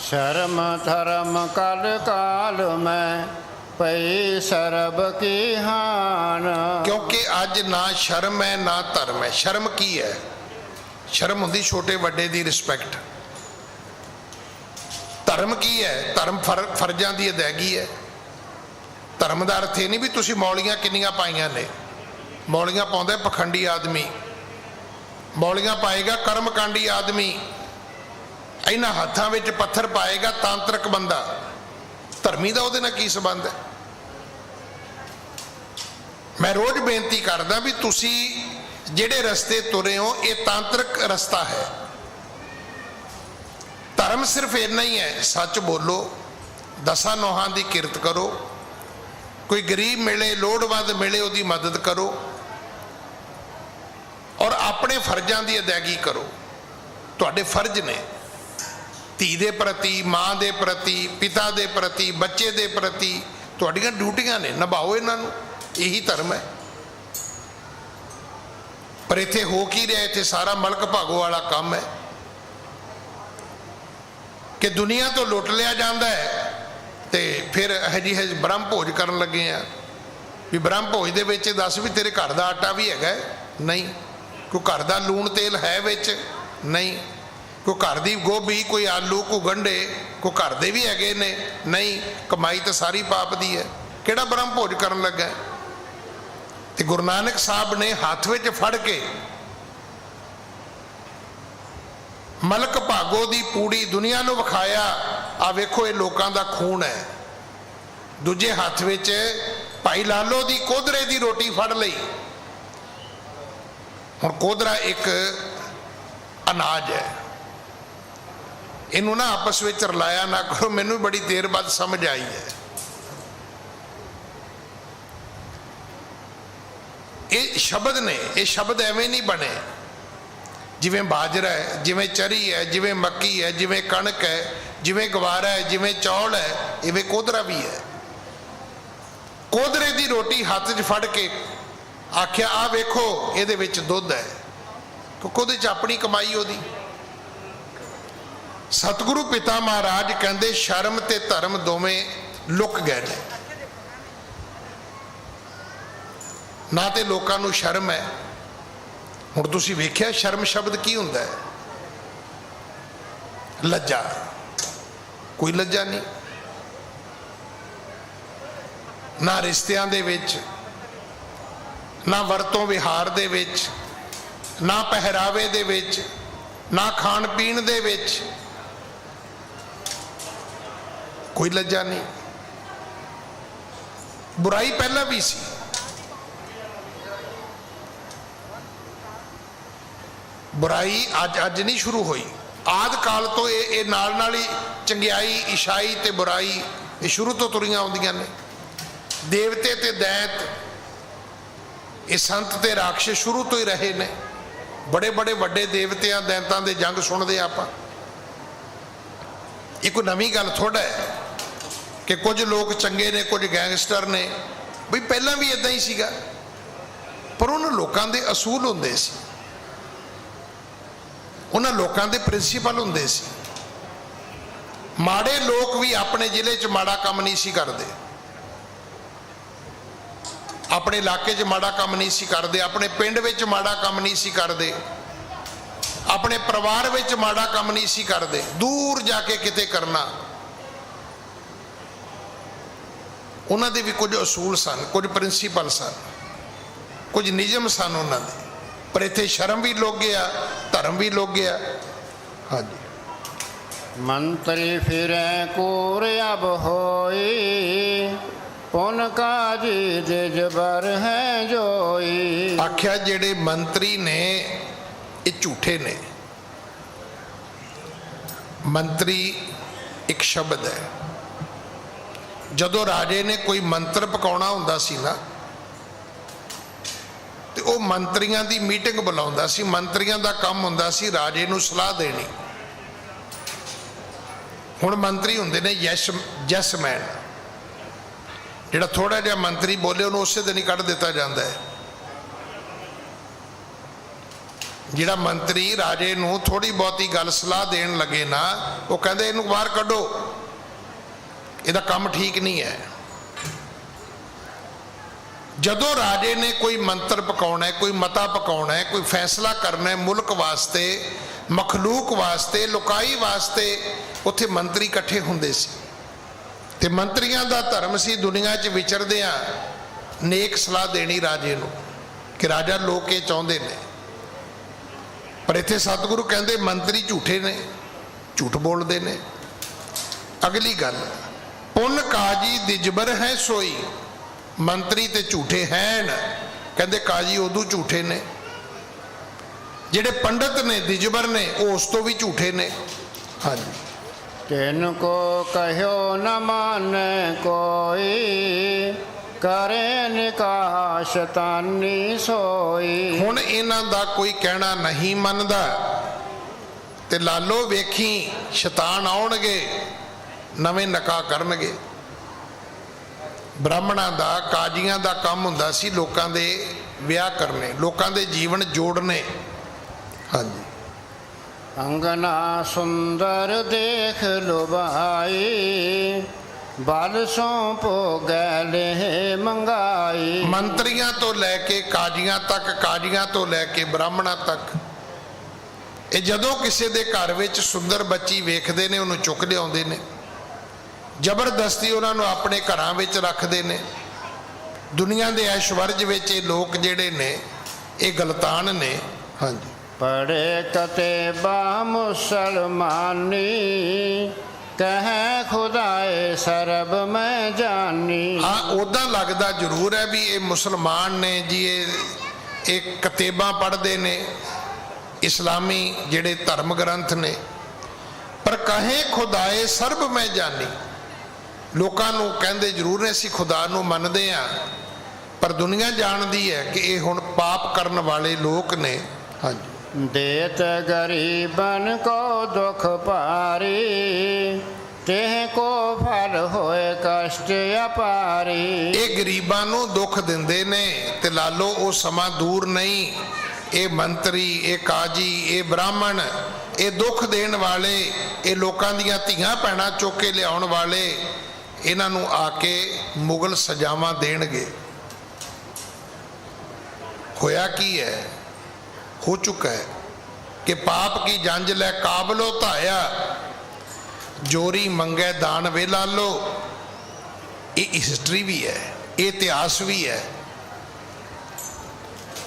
ਸ਼ਰਮ ਧਰਮ ਕਲ ਕਾਲ ਮੈਂ ਪਈ ਸਰਬ ਕੀ ਹਾਨ। ਕਿਉਂਕਿ ਅੱਜ ਨਾ ਸ਼ਰਮ ਹੈ ਨਾ ਧਰਮ ਹੈ। ਸ਼ਰਮ ਕੀ ਹੈ? ਸ਼ਰਮ ਹੁੰਦੀ ਛੋਟੇ ਵੱਡੇ ਦੀ ਰਿਸਪੈਕਟ। ਧਰਮ ਕੀ ਹੈ? ਧਰਮ ਫਰਜ਼ਾਂ ਦੀ ਅਦਾਇਗੀ ਹੈ। ਧਰਮ ਦਾ ਅਰਥ ਇਹ ਨਹੀਂ ਵੀ ਤੁਸੀਂ ਮੌਲੀਆਂ ਕਿੰਨੀਆਂ ਪਾਈਆਂ ਨੇ। ਮੌਲੀਆਂ ਪਾਉਂਦਾ ਪਖੰਡੀ ਆਦਮੀ, ਮੌਲੀਆਂ ਪਾਏਗਾ ਕਰਮਕਾਂਡੀ ਆਦਮੀ, ਇਹਨਾਂ ਹੱਥਾਂ ਵਿੱਚ ਪੱਥਰ ਪਾਏਗਾ ਤਾਂਤਰਿਕ ਬੰਦਾ। ਧਰਮੀ ਦਾ ਉਹਦੇ ਨਾਲ ਕੀ ਸੰਬੰਧ ਹੈ? ਮੈਂ ਰੋਜ਼ ਬੇਨਤੀ ਕਰਦਾ ਵੀ ਤੁਸੀਂ ਜਿਹੜੇ ਰਸਤੇ ਤੁਰੇ ਹੋ ਇਹ ਤਾਂਤਰਿਕ ਰਸਤਾ ਹੈ। ਧਰਮ ਸਿਰਫ ਇੰਨਾ ਹੀ ਹੈ, ਸੱਚ ਬੋਲੋ, ਦਸਾਂ ਨੋਹਾਂ ਦੀ ਕਿਰਤ ਕਰੋ, ਕੋਈ ਗਰੀਬ ਮਿਲੇ ਲੋੜਵੰਦ ਮਿਲੇ ਉਹਦੀ ਮਦਦ ਕਰੋ, ਔਰ ਆਪਣੇ ਫਰਜ਼ਾਂ ਦੀ ਅਦਾਇਗੀ ਕਰੋ। ਤੁਹਾਡੇ ਫਰਜ਼ ਨੇ ਧੀ ਦੇ ਪ੍ਰਤੀ, ਮਾਂ ਦੇ ਪ੍ਰਤੀ, ਪਿਤਾ ਦੇ ਪ੍ਰਤੀ, ਬੱਚੇ ਦੇ ਪ੍ਰਤੀ, ਤੁਹਾਡੀਆਂ ਡਿਊਟੀਆਂ ਨੇ, ਨਿਭਾਓ ਇਹਨਾਂ ਨੂੰ। ਇਹੀ ਧਰਮ ਹੈ। ਪਰ ਇੱਥੇ ਹੋ ਕੀ ਰਿਹਾ? ਇੱਥੇ ਸਾਰਾ ਮਲਕ ਭਾਗੋ ਵਾਲਾ ਕੰਮ ਹੈ ਕਿ ਦੁਨੀਆ ਤੋਂ ਲੁੱਟ ਲਿਆ ਜਾਂਦਾ ਹੈ ਤੇ ਫਿਰ ਇਹ ਜਿਹੇ ਬ੍ਰਹਮ ਭੋਜ ਕਰਨ ਲੱਗੇ ਆ ਵੀ ਬ੍ਰਹਮ ਭੋਜ ਦੇ ਵਿੱਚ ਦੱਸ ਵੀ ਤੇਰੇ ਘਰ ਦਾ ਆਟਾ ਵੀ ਹੈਗਾ? ਨਹੀਂ। ਕੋਈ ਘਰ ਦਾ ਲੂਣ ਤੇਲ ਹੈ ਵਿੱਚ? ਨਹੀਂ। ਕੋਈ ਘਰ ਦੀ ਗੋਭੀ, ਕੋਈ ਆਲੂ, ਕੋਈ ਗੰਢੇ, ਕੋਈ ਘਰ ਦੇ ਵੀ ਹੈਗੇ ਨੇ? ਨਹੀਂ। ਕਮਾਈ ਤਾਂ ਸਾਰੀ ਪਾਪ ਦੀ ਹੈ। ਕਿਹੜਾ ਬ੍ਰਹਮ ਭੋਜ ਕਰਨ ਲੱਗਾ? ਤੇ ਗੁਰੂ ਨਾਨਕ ਸਾਹਿਬ ਨੇ ਹੱਥ ਵਿੱਚ ਫੜ ਕੇ ਮਲਕ ਭਾਗੋ ਦੀ ਪੂੜੀ ਦੁਨੀਆ ਨੂੰ ਵਿਖਾਇਆ, ਆ ਵੇਖੋ ਇਹ ਲੋਕਾਂ ਦਾ ਖੂਨ ਹੈ। ਦੂਜੇ ਹੱਥ ਵਿੱਚ ਭਾਈ ਲਾਲੋ ਦੀ ਕੋਧਰੇ ਦੀ ਰੋਟੀ ਫੜ ਲਈ। ਹੁਣ ਕੋਧਰਾ ਇੱਕ ਅਨਾਜ ਹੈ, ਇਹਨੂੰ ਨਾ ਆਪਸ ਵਿੱਚ ਰਲਾਇਆ ਨਾ ਕਰੋ। ਮੈਨੂੰ ਬੜੀ ਦੇਰ ਬਾਅਦ ਸਮਝ ਆਈ ਹੈ। ਇਹ ਸ਼ਬਦ ਨੇ, ਇਹ ਸ਼ਬਦ ਐਵੇਂ ਨਹੀਂ ਬਣੇ ਜਿਵੇਂ ਬਾਜਰਾ ਹੈ, ਜਿਵੇਂ ਚਰੀ ਹੈ, ਜਿਵੇਂ ਮੱਕੀ ਹੈ, ਜਿਵੇਂ ਕਣਕ ਹੈ, ਜਿਵੇਂ ਗਵਾਰਾ ਹੈ, ਜਿਵੇਂ ਚੌਲ ਹੈ, ਇਵੇਂ ਕੋਧਰਾ ਵੀ ਹੈ। ਕੋਧਰੇ ਦੀ ਰੋਟੀ ਹੱਥ 'ਚ ਫੜ ਕੇ ਆਖਿਆ ਆ ਵੇਖੋ ਇਹਦੇ ਵਿੱਚ ਦੁੱਧ ਹੈ, ਕਿਉਂਕਿ ਉਹਦੇ 'ਚ ਆਪਣੀ ਕਮਾਈ ਉਹਦੀ। ਸਤਿਗੁਰੂ ਪਿਤਾ ਮਹਾਰਾਜ ਕਹਿੰਦੇ ਸ਼ਰਮ ਤੇ ਧਰਮ ਦੋਵੇਂ ਲੁਕ ਗਏ ਨੇ। ਨਾ ਤੇ ਲੋਕਾਂ ਨੂੰ ਸ਼ਰਮ ਹੈ। ਹੁਣ ਤੁਸੀਂ ਵੇਖਿਆ ਸ਼ਰਮ ਸ਼ਬਦ ਕੀ ਹੁੰਦਾ ਹੈ? ਲੱਜਾ। ਕੋਈ ਲੱਜਾ ਨਹੀਂ, ਨਾ ਰਿਸ਼ਤਿਆਂ ਦੇ ਵਿੱਚ, ਨਾ ਵਰਤੋਂ ਵਿਹਾਰ ਦੇ ਵਿੱਚ, ਨਾ ਪਹਿਰਾਵੇ ਦੇ ਵਿੱਚ, ਨਾ ਖਾਣ ਪੀਣ ਦੇ ਵਿੱਚ ਕੋਈ ਲੱਜਾ ਨਹੀਂ। ਬੁਰਾਈ ਪਹਿਲਾਂ ਵੀ ਸੀ। ਬੁਰਾਈ ਅੱਜ ਨਹੀਂ ਸ਼ੁਰੂ ਹੋਈ। ਆਦਿ ਕਾਲ ਤੋਂ ਇਹ ਨਾਲ ਹੀ ਚੰਗਿਆਈ, ਇਛਾਈ ਤੇ ਬੁਰਾਈ ਇਹ ਸ਼ੁਰੂ ਤੋਂ ਤੁਰੀਆਂ ਆਉਂਦੀਆਂ ਨੇ। ਦੇਵਤੇ ਤੇ ਦੈਂਤ, ਇਹ ਸੰਤ ਤੇ ਰਾਖਸ਼ ਸ਼ੁਰੂ ਤੋਂ ਹੀ ਰਹੇ ਨੇ। ਬੜੇ ਬੜੇ ਵੱਡੇ ਦੇਵਤਿਆਂ ਦੈਂਤਾਂ ਦੇ ਜੰਗ ਸੁਣਦੇ ਆਪਾਂ। ਇਹ ਕੋਈ ਨਵੀਂ ਗੱਲ ਥੋੜਾ ਹੈ ਕਿ ਕੁਝ ਲੋਕ ਚੰਗੇ ਨੇ, ਕੁਝ ਗੈਂਗਸਟਰ ਨੇ। ਬਈ ਪਹਿਲਾਂ ਵੀ ਇਦਾਂ ਹੀ ਸੀਗਾ, ਪਰ ਉਹਨਾਂ ਲੋਕਾਂ ਦੇ ਅਸੂਲ ਹੁੰਦੇ ਸੀ, ਉਹਨਾਂ ਲੋਕਾਂ ਦੇ ਪ੍ਰਿੰਸੀਪਲ ਹੁੰਦੇ ਸੀ। ਮਾੜੇ ਲੋਕ ਵੀ ਆਪਣੇ ਜ਼ਿਲ੍ਹੇ 'ਚ ਮਾੜਾ ਕੰਮ ਨਹੀਂ ਸੀ ਕਰਦੇ, ਆਪਣੇ ਇਲਾਕੇ 'ਚ ਮਾੜਾ ਕੰਮ ਨਹੀਂ ਸੀ ਕਰਦੇ, ਆਪਣੇ ਪਿੰਡ ਵਿੱਚ ਮਾੜਾ ਕੰਮ ਨਹੀਂ ਸੀ ਕਰਦੇ, ਆਪਣੇ ਪਰਿਵਾਰ ਵਿੱਚ ਮਾੜਾ ਕੰਮ ਨਹੀਂ ਸੀ ਕਰਦੇ। ਦੂਰ ਜਾ ਕੇ ਕਿਤੇ ਕਰਨਾ। ਉਹਨਾਂ ਦੇ ਵੀ ਕੁਝ ਅਸੂਲ ਸਨ, ਕੁਝ ਪ੍ਰਿੰਸੀਪਲ ਸਨ, ਕੁਝ ਨਿਯਮ ਸਨ ਉਹਨਾਂ ਦੇ। ਪਰ ਇੱਥੇ ਸ਼ਰਮ ਵੀ ਲੋਕ ਗਿਆ, ਧਰਮ ਵੀ ਲੋਕ ਗਿਆ। ਹਾਂਜੀ। ਮੰਤਰੀ ਫਿਰੈ ਕੂਰ ਅਬ ਹੋਈ, ਪੁਨ ਕਾਜੀ ਦਿਜਬਰ ਹੈ ਜੋਈ। ਆਖਿਆ ਜਿਹੜੇ ਮੰਤਰੀ ਨੇ ਇਹ ਝੂਠੇ ਨੇ। ਮੰਤਰੀ ਇੱਕ ਸ਼ਬਦ ਹੈ। ਜਦੋਂ ਰਾਜੇ ਨੇ ਕੋਈ ਮੰਤਰ ਪਕਾਉਣਾ ਹੁੰਦਾ ਸੀ ਨਾ, ਤੇ ਉਹ ਮੰਤਰੀਆਂ ਦੀ ਮੀਟਿੰਗ ਬੁਲਾਉਂਦਾ ਸੀ। ਮੰਤਰੀਆਂ ਦਾ ਕੰਮ ਹੁੰਦਾ ਸੀ ਰਾਜੇ ਨੂੰ ਸਲਾਹ ਦੇਣੀ। ਹੁਣ ਮੰਤਰੀ ਹੁੰਦੇ ਨੇ ਯੈਸਮੈਨ। ਜਿਹੜਾ ਥੋੜਾ ਜਿਹਾ ਮੰਤਰੀ ਬੋਲੇ ਉਹਨੂੰ ਉਸੇ ਦਿਨ ਹੀ ਕੱਢ ਦਿੱਤਾ ਜਾਂਦਾ ਹੈ। ਜਿਹੜਾ ਮੰਤਰੀ ਰਾਜੇ ਨੂੰ ਥੋੜੀ ਬਹੁਤੀ ਗੱਲ ਸਲਾਹ ਦੇਣ ਲੱਗੇ ਨਾ, ਉਹ ਕਹਿੰਦੇ ਇਹਨੂੰ ਬਾਹਰ ਕੱਢੋ, ਇਹਦਾ ਕੰਮ ਠੀਕ ਨਹੀਂ ਹੈ। ਜਦੋਂ ਰਾਜੇ ਨੇ ਕੋਈ ਮੰਤਰ ਪਕਾਉਣਾ ਹੈ, ਕੋਈ ਮਤਾ ਪਕਾਉਣਾ ਹੈ, ਕੋਈ ਫੈਸਲਾ ਕਰਨਾ ਹੈ ਮੁਲਕ ਵਾਸਤੇ, ਮਖਲੂਕ ਵਾਸਤੇ, ਲੁਕਾਈ ਵਾਸਤੇ, ਉੱਥੇ ਮੰਤਰੀ ਇਕੱਠੇ ਹੁੰਦੇ ਸੀ। ਤੇ ਮੰਤਰੀਆਂ ਦਾ ਧਰਮ ਸੀ ਦੁਨੀਆ 'ਚ ਵਿਚਰਦਿਆਂ ਨੇਕ ਸਲਾਹ ਦੇਣੀ ਰਾਜੇ ਨੂੰ, ਕਿ ਰਾਜਾ ਲੋਕ ਇਹ ਚਾਹੁੰਦੇ ਨੇ। ਪਰ ਇੱਥੇ ਸਤਿਗੁਰੂ ਕਹਿੰਦੇ ਮੰਤਰੀ ਝੂਠੇ ਨੇ, ਝੂਠ ਬੋਲਦੇ ਨੇ। ਅਗਲੀ ਗੱਲ, ਪੁੰਨ ਕਾਜੀ ਦਿਜਬਰ ਹੈ ਸੋਈ। ਮੰਤਰੀ ਤੇ ਝੂਠੇ ਹੈਨ। ਕਹਿੰਦੇ ਕਾਜੀ ਉਦੋਂ ਝੂਠੇ ਨੇ, ਜਿਹੜੇ ਪੰਡਤ ਨੇ, ਦਿਜਬਰ ਨੇ, ਉਹ ਉਸ ਤੋਂ ਵੀ ਝੂਠੇ ਨੇ। ਹਾਂਜੀ। ਤਿਨ ਕੋ ਕਹਿਓ ਨ ਮਾਨੈ ਕੋਈ, ਕਰੇ ਨਿਕਾਸ਼ ਤਾਨੀ ਸੋਈ। ਹੁਣ ਇਹਨਾਂ ਦਾ ਕੋਈ ਕਹਿਣਾ ਨਹੀਂ ਮੰਨਦਾ, ਤੇ ਲਾਲੋ ਵੇਖੀ ਸ਼ੈਤਾਨ ਆਉਣਗੇ, ਨਵੇਂ ਨਿਕਾਹ ਕਰਨਗੇ। ਬ੍ਰਾਹਮਣਾਂ ਦਾ, ਕਾਜ਼ੀਆਂ ਦਾ ਕੰਮ ਹੁੰਦਾ ਸੀ ਲੋਕਾਂ ਦੇ ਵਿਆਹ ਕਰਨੇ, ਲੋਕਾਂ ਦੇ ਜੀਵਨ ਜੋੜਨੇ। ਹਾਂਜੀ। ਅੰਗਨਾ ਸੁੰਦਰ ਦੇਖ ਲੁਭਾਈ, ਬਲ ਸੋਂ ਭੋਗੈ ਲੈ ਮੰਗਾਈ। ਮੰਤਰੀਆਂ ਤੋਂ ਲੈ ਕੇ ਕਾਜ਼ੀਆਂ ਤੱਕ, ਕਾਜ਼ੀਆਂ ਤੋਂ ਲੈ ਕੇ ਬ੍ਰਾਹਮਣਾਂ ਤੱਕ, ਇਹ ਜਦੋਂ ਕਿਸੇ ਦੇ ਘਰ ਵਿੱਚ ਸੁੰਦਰ ਬੱਚੀ ਵੇਖਦੇ ਨੇ, ਉਹਨੂੰ ਚੁੱਕ ਲਿਆਉਂਦੇ ਨੇ, ਜ਼ਬਰਦਸਤੀ ਉਹਨਾਂ ਨੂੰ ਆਪਣੇ ਘਰਾਂ ਵਿੱਚ ਰੱਖਦੇ ਨੇ। ਦੁਨੀਆ ਦੇ ਐਸ਼ਵਰਜ ਵਿੱਚ ਇਹ ਲੋਕ ਜਿਹੜੇ ਨੇ ਇਹ ਗਲਤਾਨ ਨੇ। ਹਾਂਜੀ। ਪੜੇ ਕਤੇ ਬਾ ਮੁਸਲਮਾਨੀ, ਕਹੈ ਖੁਦਾਏ ਸਰਬ ਮੈਂ ਜਾਨੀ। ਹਾਂ, ਉੱਦਾਂ ਲੱਗਦਾ ਜ਼ਰੂਰ ਹੈ ਵੀ ਇਹ ਮੁਸਲਮਾਨ ਨੇ ਜੀ, ਇਹ ਕਿਤਾਬਾਂ ਪੜ੍ਹਦੇ ਨੇ, ਇਸਲਾਮੀ ਜਿਹੜੇ ਧਰਮ ਗ੍ਰੰਥ ਨੇ। ਪਰ ਕਹੇ ਖੁਦਾਏ ਸਰਬ ਮੈਂ ਜਾਨੀ, ਲੋਕਾਂ ਨੂੰ ਕਹਿੰਦੇ ਜ਼ਰੂਰ ਨੇ ਅਸੀਂ ਖੁਦਾ ਨੂੰ ਮੰਨਦੇ ਹਾਂ, ਪਰ ਦੁਨੀਆ ਜਾਣਦੀ ਹੈ ਕਿ ਇਹ ਹੁਣ ਪਾਪ ਕਰਨ ਵਾਲੇ ਲੋਕ ਨੇ। ਹਾਂਜੀ। ਦੇਤ ਗਰੀਬਨ ਕੋ ਦੁਖ ਭਾਰੀ, ਤੇ ਕੋ ਫਲ ਹੋਏ ਕਸ਼ਟ ਅਪਾਰੀ। ਇਹ ਗਰੀਬਾਂ ਨੂੰ ਦੁੱਖ ਦਿੰਦੇ ਨੇ, ਤੇ ਲਾਲੋ ਉਹ ਸਮਾਂ ਦੂਰ ਨਹੀਂ, ਇਹ ਮੰਤਰੀ, ਇਹ ਕਾਜੀ, ਇਹ ਬ੍ਰਾਹਮਣ, ਇਹ ਦੁੱਖ ਦੇਣ ਵਾਲੇ, ਇਹ ਲੋਕਾਂ ਦੀਆਂ ਧੀਆਂ ਭੈਣਾਂ ਚੁੱਕ ਕੇ ਲਿਆਉਣ ਵਾਲੇ, ਇਹਨਾਂ ਨੂੰ ਆ ਕੇ ਮੁਗਲ ਸਜ਼ਾਵਾਂ ਦੇਣਗੇ। ਹੋਇਆ ਕੀ ਹੈ? ਹੋ ਚੁੱਕਾ ਹੈ ਕਿ ਪਾਪ ਕੀ ਜੰਜ ਲੈ ਕਾਬਲੋ ਧਾਇਆ, ਜੋਰੀ ਮੰਗੇ ਦਾਨ ਵੇ ਲਾਲੋ। ਇਹ ਹਿਸਟਰੀ ਵੀ ਹੈ, ਇਹ ਇਤਿਹਾਸ ਵੀ ਹੈ।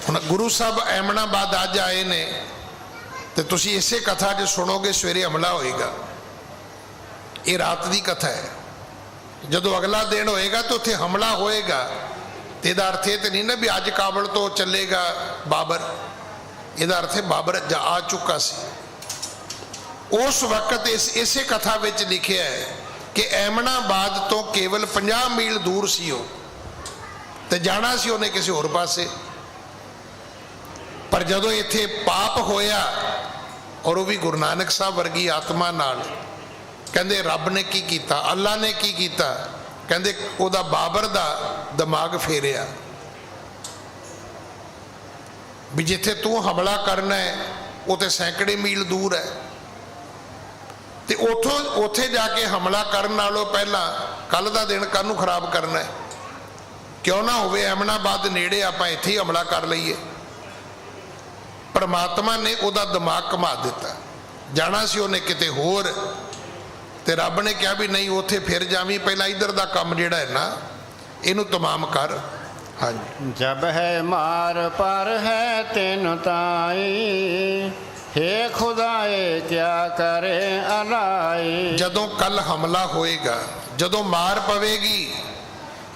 ਹੁਣ ਗੁਰੂ ਸਾਹਿਬ ਐਮਨਾਬਾਦ ਅੱਜ ਆਏ ਨੇ, ਤੇ ਤੁਸੀਂ ਇਸੇ ਕਥਾ 'ਚ ਸੁਣੋਗੇ ਸਵੇਰੇ ਹਮਲਾ ਹੋਏਗਾ। ਇਹ ਰਾਤ ਦੀ ਕਥਾ ਹੈ। ਜਦੋਂ ਅਗਲਾ ਦਿਨ ਹੋਏਗਾ ਤਾਂ ਉੱਥੇ ਹਮਲਾ ਹੋਏਗਾ। ਤੇ ਇਹਦਾ ਅਰਥ ਇਹ ਤਾਂ ਨਹੀਂ ਨਾ ਵੀ ਅੱਜ ਕਾਬਲ ਤੋਂ ਚੱਲੇਗਾ ਬਾਬਰ। ਇਹਦਾ ਅਰਥ ਹੈ ਬਾਬਰ ਆ ਚੁੱਕਾ ਸੀ। ਉਸ ਵਕਤ ਇਸੇ ਕਥਾ ਵਿੱਚ ਲਿਖਿਆ ਹੈ ਕਿ ਐਮਨਾਬਾਦ ਤੋਂ ਕੇਵਲ 50 ਮੀਲ ਦੂਰ ਸੀ ਉਹ, ਤੇ ਜਾਣਾ ਸੀ ਉਹਨੇ ਕਿਸੇ ਹੋਰ ਪਾਸੇ। ਪਰ ਜਦੋਂ ਇੱਥੇ ਪਾਪ ਹੋਇਆ, ਔਰ ਉਹ ਵੀ ਗੁਰੂ ਨਾਨਕ ਸਾਹਿਬ ਵਰਗੀ ਆਤਮਾ ਨਾਲ, ਕਹਿੰਦੇ ਰੱਬ ਨੇ ਕੀ ਕੀਤਾ, ਅੱਲਾ ਨੇ ਕੀ ਕੀਤਾ, ਕਹਿੰਦੇ ਉਹਦਾ ਬਾਬਰ ਦਾ ਦਿਮਾਗ ਫੇਰਿਆ ਵੀ ਜਿੱਥੇ ਤੂੰ ਹਮਲਾ ਕਰਨਾ ਹੈ ਉਹ ਤੇ ਸੈਂਕੜੇ ਮੀਲ ਦੂਰ ਹੈ, ਤੇ ਉੱਥੇ ਜਾ ਕੇ ਹਮਲਾ ਕਰਨ ਨਾਲੋਂ ਪਹਿਲਾਂ ਕੱਲ ਦਾ ਦਿਨ ਕਾਹਨੂੰ ਖਰਾਬ ਕਰਨਾ ਹੈ, ਕਿਉਂ ਨਾ ਹੋਵੇ ਐਮਨਾਬਾਦ ਨੇੜੇ, ਆਪਾਂ ਇੱਥੇ ਹੀ ਹਮਲਾ ਕਰ ਲਈਏ। ਪਰਮਾਤਮਾ ਨੇ ਉਹਦਾ ਦਿਮਾਗ ਘੁਮਾ ਦਿੱਤਾ, ਜਾਣਾ ਸੀ ਉਹਨੇ ਕਿਤੇ ਹੋਰ, ਤੇ ਰੱਬ ਨੇ ਕਿਹਾ ਵੀ ਨਹੀਂ ਉੱਥੇ ਫਿਰ ਜਾਵੀਂ, ਪਹਿਲਾਂ ਇੱਧਰ ਦਾ ਕੰਮ ਜਿਹੜਾ ਹੈ ਨਾ ਇਹਨੂੰ ਤਮਾਮ ਕਰ। ਹਾਂਜੀ। ਜਬ ਹੈ ਮਾਰ ਪਰ ਹੈ ਤਿਨ ਤਾਈ, ਹੇ ਖੁਦਾਏ ਕਿਆ ਕਰੇ ਅਲਾਈ। ਜਦੋਂ ਕੱਲ ਹਮਲਾ ਹੋਏਗਾ, ਜਦੋਂ ਮਾਰ ਪਵੇਗੀ,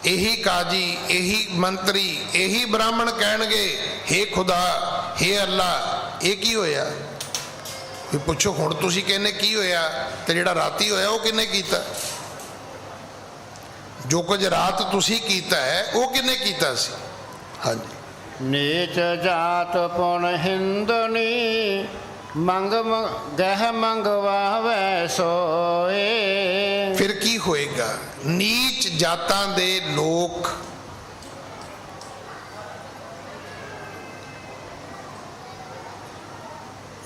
ਇਹੀ ਕਾਜੀ, ਇਹੀ ਮੰਤਰੀ, ਇਹੀ ਬ੍ਰਾਹਮਣ ਕਹਿਣਗੇ ਹੇ ਖੁਦਾ, ਹੇ ਅੱਲਾ, ਇਹ ਕੀ ਹੋਇਆ? ਵੀ ਪੁੱਛੋ ਹੁਣ ਤੁਸੀਂ ਕਹਿੰਦੇ ਕੀ ਹੋਇਆ, ਤੇ ਜਿਹੜਾ ਰਾਤੀ ਹੋਇਆ ਉਹ ਕਿਹਨੇ ਕੀਤਾ? ਜੋ ਕੁਝ ਰਾਤ ਤੁਸੀਂ ਕੀਤਾ ਹੈ ਉਹ ਕਿਹਨੇ ਕੀਤਾ ਸੀ? ਹਾਂਜੀ। ਨੀਚ ਜਾਤ ਪੁਨ ਹਿੰਦਨੀ, ਮੰਗ ਗਹਿ ਮੰਗਵਾਵੇ ਸੋਏ। ਫਿਰ ਕੀ ਹੋਏਗਾ? ਨੀਚ ਜਾਤਾਂ ਦੇ ਲੋਕ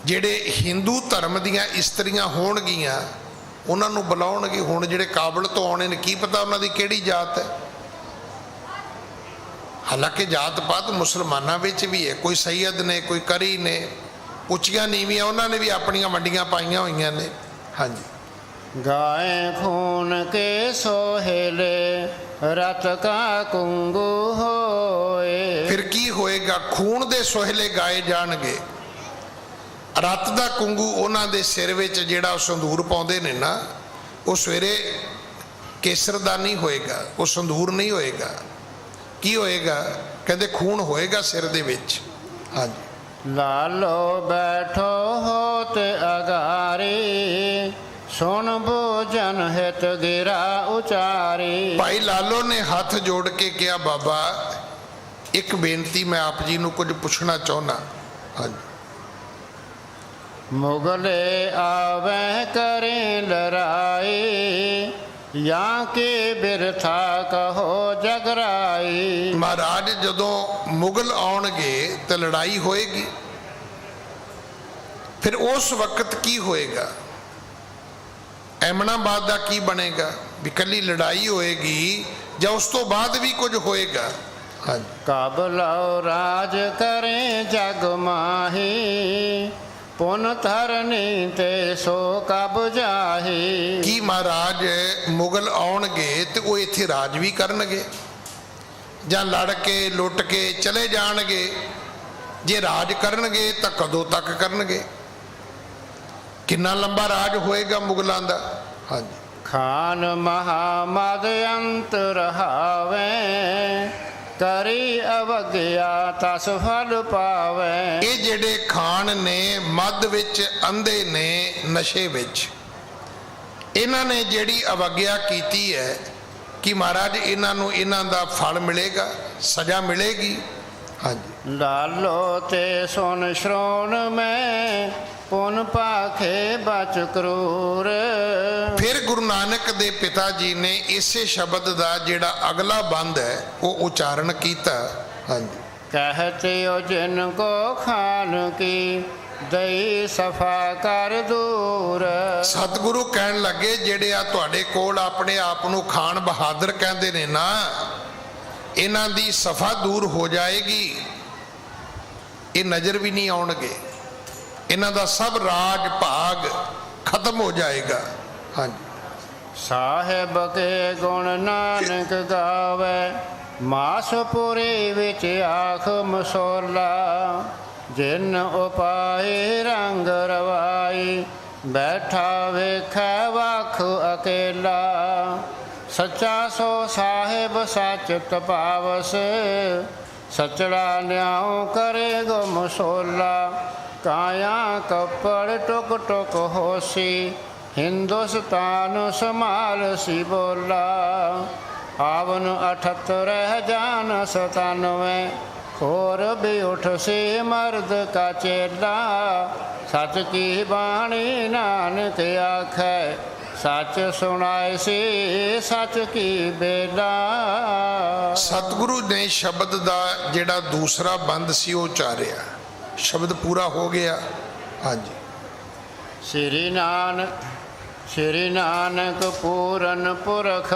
ਜਿਹੜੇ ਹਿੰਦੂ ਧਰਮ ਦੀਆਂ ਇਸਤਰੀਆਂ ਹੋਣਗੀਆਂ, ਉਹਨਾਂ ਨੂੰ ਬੁਲਾਉਣਗੇ। ਹੁਣ ਜਿਹੜੇ ਕਾਬਲ ਤੋਂ ਆਉਣੇ ਨੇ, ਕੀ ਪਤਾ ਉਹਨਾਂ ਦੀ ਕਿਹੜੀ ਜਾਤ ਹੈ। ਹਾਲਾਂਕਿ ਜਾਤ ਪਾਤ ਮੁਸਲਮਾਨਾਂ ਵਿੱਚ ਵੀ ਹੈ, ਕੋਈ ਸੈਯਦ ਨੇ, ਕੋਈ ਕਰੀ ਨੇ, ਉੱਚੀਆਂ ਨੀਵੀਆਂ ਉਹਨਾਂ ਨੇ ਵੀ ਆਪਣੀਆਂ ਵੰਡੀਆਂ ਪਾਈਆਂ ਹੋਈਆਂ ਨੇ। ਹਾਂਜੀ। ਗਾਏ ਖੂਨ ਕੇ ਸੋਹੇਲੇ, ਰਤ ਕਾ ਕੁੰਗੂ ਹੋਏ। ਫਿਰ ਕੀ ਹੋਏਗਾ? ਖੂਨ ਦੇ ਸੋਹਲੇ ਗਾਏ ਜਾਣਗੇ, ਰਤ ਦਾ ਕੁੰਗੂ ਉਹਨਾਂ ਦੇ ਸਿਰ ਵਿੱਚ ਜਿਹੜਾ ਉਹ ਸੰਧੂਰ ਪਾਉਂਦੇ ਨੇ ਨਾ, ਉਹ ਸਵੇਰੇ ਕੇਸਰ ਦਾ ਨਹੀਂ ਹੋਏਗਾ, ਉਹ ਸੰਧੂਰ ਨਹੀਂ ਹੋਏਗਾ। ਕੀ ਹੋਏਗਾ? ਕਹਿੰਦੇ ਖੂਨ ਹੋਏਗਾ ਸਿਰ ਦੇ ਵਿੱਚ। ਹਾਂਜੀ। ਲਾਲੋ ਬੈਠੋ ਹੋ ਤੇ ਅਗਾਰੀ, ਸੁਣ ਭੋਜਨ ਹਿਤ ਗਿਰਾ ਉਚਾਰੀ। ਭਾਈ ਲਾਲੋ ਨੇ ਹੱਥ ਜੋੜ ਕੇ ਕਿਹਾ, ਬਾਬਾ ਇੱਕ ਬੇਨਤੀ ਮੈਂ ਆਪ ਜੀ ਨੂੰ ਕੁਝ ਪੁੱਛਣਾ ਚਾਹੁੰਦਾ। ਹਾਂਜੀ। ਮੁਗਲੇ ਆਵੇ ਕਰੇ ਲੜਾਈ, ਜਾਂ ਕੇ ਬਿਰਥਾ ਕਹੋ ਜਗਰਾਈ। ਮਹਾਰਾਜ ਜਦੋਂ ਮੁਗਲ ਆਉਣਗੇ ਤੇ ਲੜਾਈ ਹੋਏਗੀ, ਫਿਰ ਉਸ ਵਕਤ ਕੀ ਹੋਏਗਾ? ਐਮਨਾਬਾਦ ਦਾ ਕੀ ਬਣੇਗਾ? ਵੀ ਇਕੱਲੀ ਲੜਾਈ ਹੋਏਗੀ ਜਾਂ ਉਸ ਤੋਂ ਬਾਅਦ ਵੀ ਕੁਝ ਹੋਏਗਾ? ਹਾਂਜੀ। ਕਾਬਲੋ ਰਾਜ ਕਰੇ ਜਗ ਮਾਹੀ, ਪੁਨ ਧਰਨੀ ਤੇ ਸੋ ਕਬ ਜਾਹੀ। ਕੀ ਮਹਾਰਾਜ ਮੁਗਲ ਆਉਣਗੇ ਤੇ ਉਹ ਇੱਥੇ ਰਾਜ ਵੀ ਕਰਨਗੇ, ਜਾਂ ਲੜ ਕੇ ਲੁੱਟ ਕੇ ਚਲੇ ਜਾਣਗੇ? ਜੇ ਰਾਜ ਕਰਨਗੇ ਤਾਂ ਕਦੋਂ ਤੱਕ ਕਰਨਗੇ? ਕਿੰਨਾ ਲੰਬਾ ਰਾਜ ਹੋਏਗਾ ਮੁਗਲਾਂ ਦਾ? ਹਾਂਜੀ। ਖਾਨ ਮਹਾਮਦ ਅੰਤ ਰਹਾਵੇ, ਕਰੀ ਅਵਗਿਆ ਤਸ ਫਲ ਪਾਵੇ। ਇਹ ਜਿਹੜੇ ਖਾਨ ਨੇ, ਮੱਧ ਵਿੱਚ, ਅੰਧੇ ਨੇ, ਨਸ਼ੇ ਵਿੱਚ, ਇਹਨਾਂ ਨੇ ਜਿਹੜੀ ਅਵਗਿਆ ਕੀਤੀ ਹੈ, ਕਿ ਮਹਾਰਾਜ ਇਹਨਾਂ ਨੂੰ ਇਹਨਾਂ ਦਾ ਫਲ ਮਿਲੇਗਾ, ਸਜ਼ਾ ਮਿਲੇਗੀ? ਹਾਂਜੀ। ਲਾਲੋ ਤੇ ਸੁਨ ਸ਼੍ਰੋਣ ਮੈਂ, ਪੁਨ ਪਾਖੇ ਬਚ ਕਰੂਰ। ਫਿਰ ਗੁਰੂ ਨਾਨਕ ਦੇ ਪਿਤਾ ਜੀ ਨੇ ਇਸੇ ਸ਼ਬਦ ਦਾ ਜਿਹੜਾ ਅਗਲਾ ਬੰਦ ਹੈ ਉਹ ਉਚਾਰਨ ਕੀਤਾ। ਹਾਂਜੀ। ਕਹਤੇ ਹੋ ਜਿਨ ਕੋ ਖਾਨ ਕੀ, ਦਈ ਸਫਾ ਕਰ ਦੂਰ। ਸਤਿਗੁਰੂ ਕਹਿਣ ਲੱਗੇ, ਜਿਹੜੇ ਆ ਤੁਹਾਡੇ ਕੋਲ ਆਪਣੇ ਆਪ ਨੂੰ ਖਾਨ ਬਹਾਦਰ ਕਹਿੰਦੇ ਨੇ ਨਾ, ਇਹਨਾਂ ਦੀ ਸਫਾ ਦੂਰ ਹੋ ਜਾਏਗੀ, ਇਹ ਨਜ਼ਰ ਵੀ ਨਹੀਂ ਆਉਣਗੇ, ਇਹਨਾਂ ਦਾ ਸਭ ਰਾਜ ਭਾਗ ਖਤਮ ਹੋ ਜਾਏਗਾ। ਹਾਂਜੀ। ਸਾਹਿਬ ਕੇ ਗੁਣ ਨਾਨਕ ਗਾਵੇ, ਮਾਸਪੁਰੀ ਵਿੱਚ ਆਖ ਮਸੋਲਾ। ਜਿਨ ਉਪਾਏ ਰੰਗ ਰਵਾਈ, ਬੈਠਾ ਵੇਖੈ ਵਖ ਅਕੇਲਾ। ਸੱਚਾ ਸੋ ਸਾਹਿਬ ਸੱਚ ਤਪਾਵਸ, ਸਚੜਾ ਨਿਆਉ ਕਰੇ ਗੋ ਮਸੋਲਾ। ਕਾਇਆ ਕੱਪੜ ਟੁਕ ਟੁਕ ਹੋਸੀ ਹਿੰਦੁਸਤਾਨ ਸੰਭਾਲ ਸੀ ਬੋਲਾ ਆਵਨ 78 ਜਾਨ 97 ਹੋਰ ਵੀ ਉਠ ਸੀ ਮਰਦ ਕਾ ਚੇਲਾ ਸੱਚ ਕੀ ਬਾਣੀ ਨਾਨਕ ਆਖੈ ਸੱਚ ਸੁਣਾਏ ਸੀ ਸੱਚ ਕੀ ਬੇਲਾ। ਸਤਿਗੁਰੂ ਨੇ ਸ਼ਬਦ ਦਾ ਜਿਹੜਾ ਦੂਸਰਾ ਬੰਦ ਸੀ ਉਹ ਉਚਾਰਿਆ, ਸ਼ਬਦ ਪੂਰਾ ਹੋ ਗਿਆ। ਹਾਂਜੀ। ਸ੍ਰੀ ਨਾਨਕ ਪੂਰਨ ਪੁਰਖ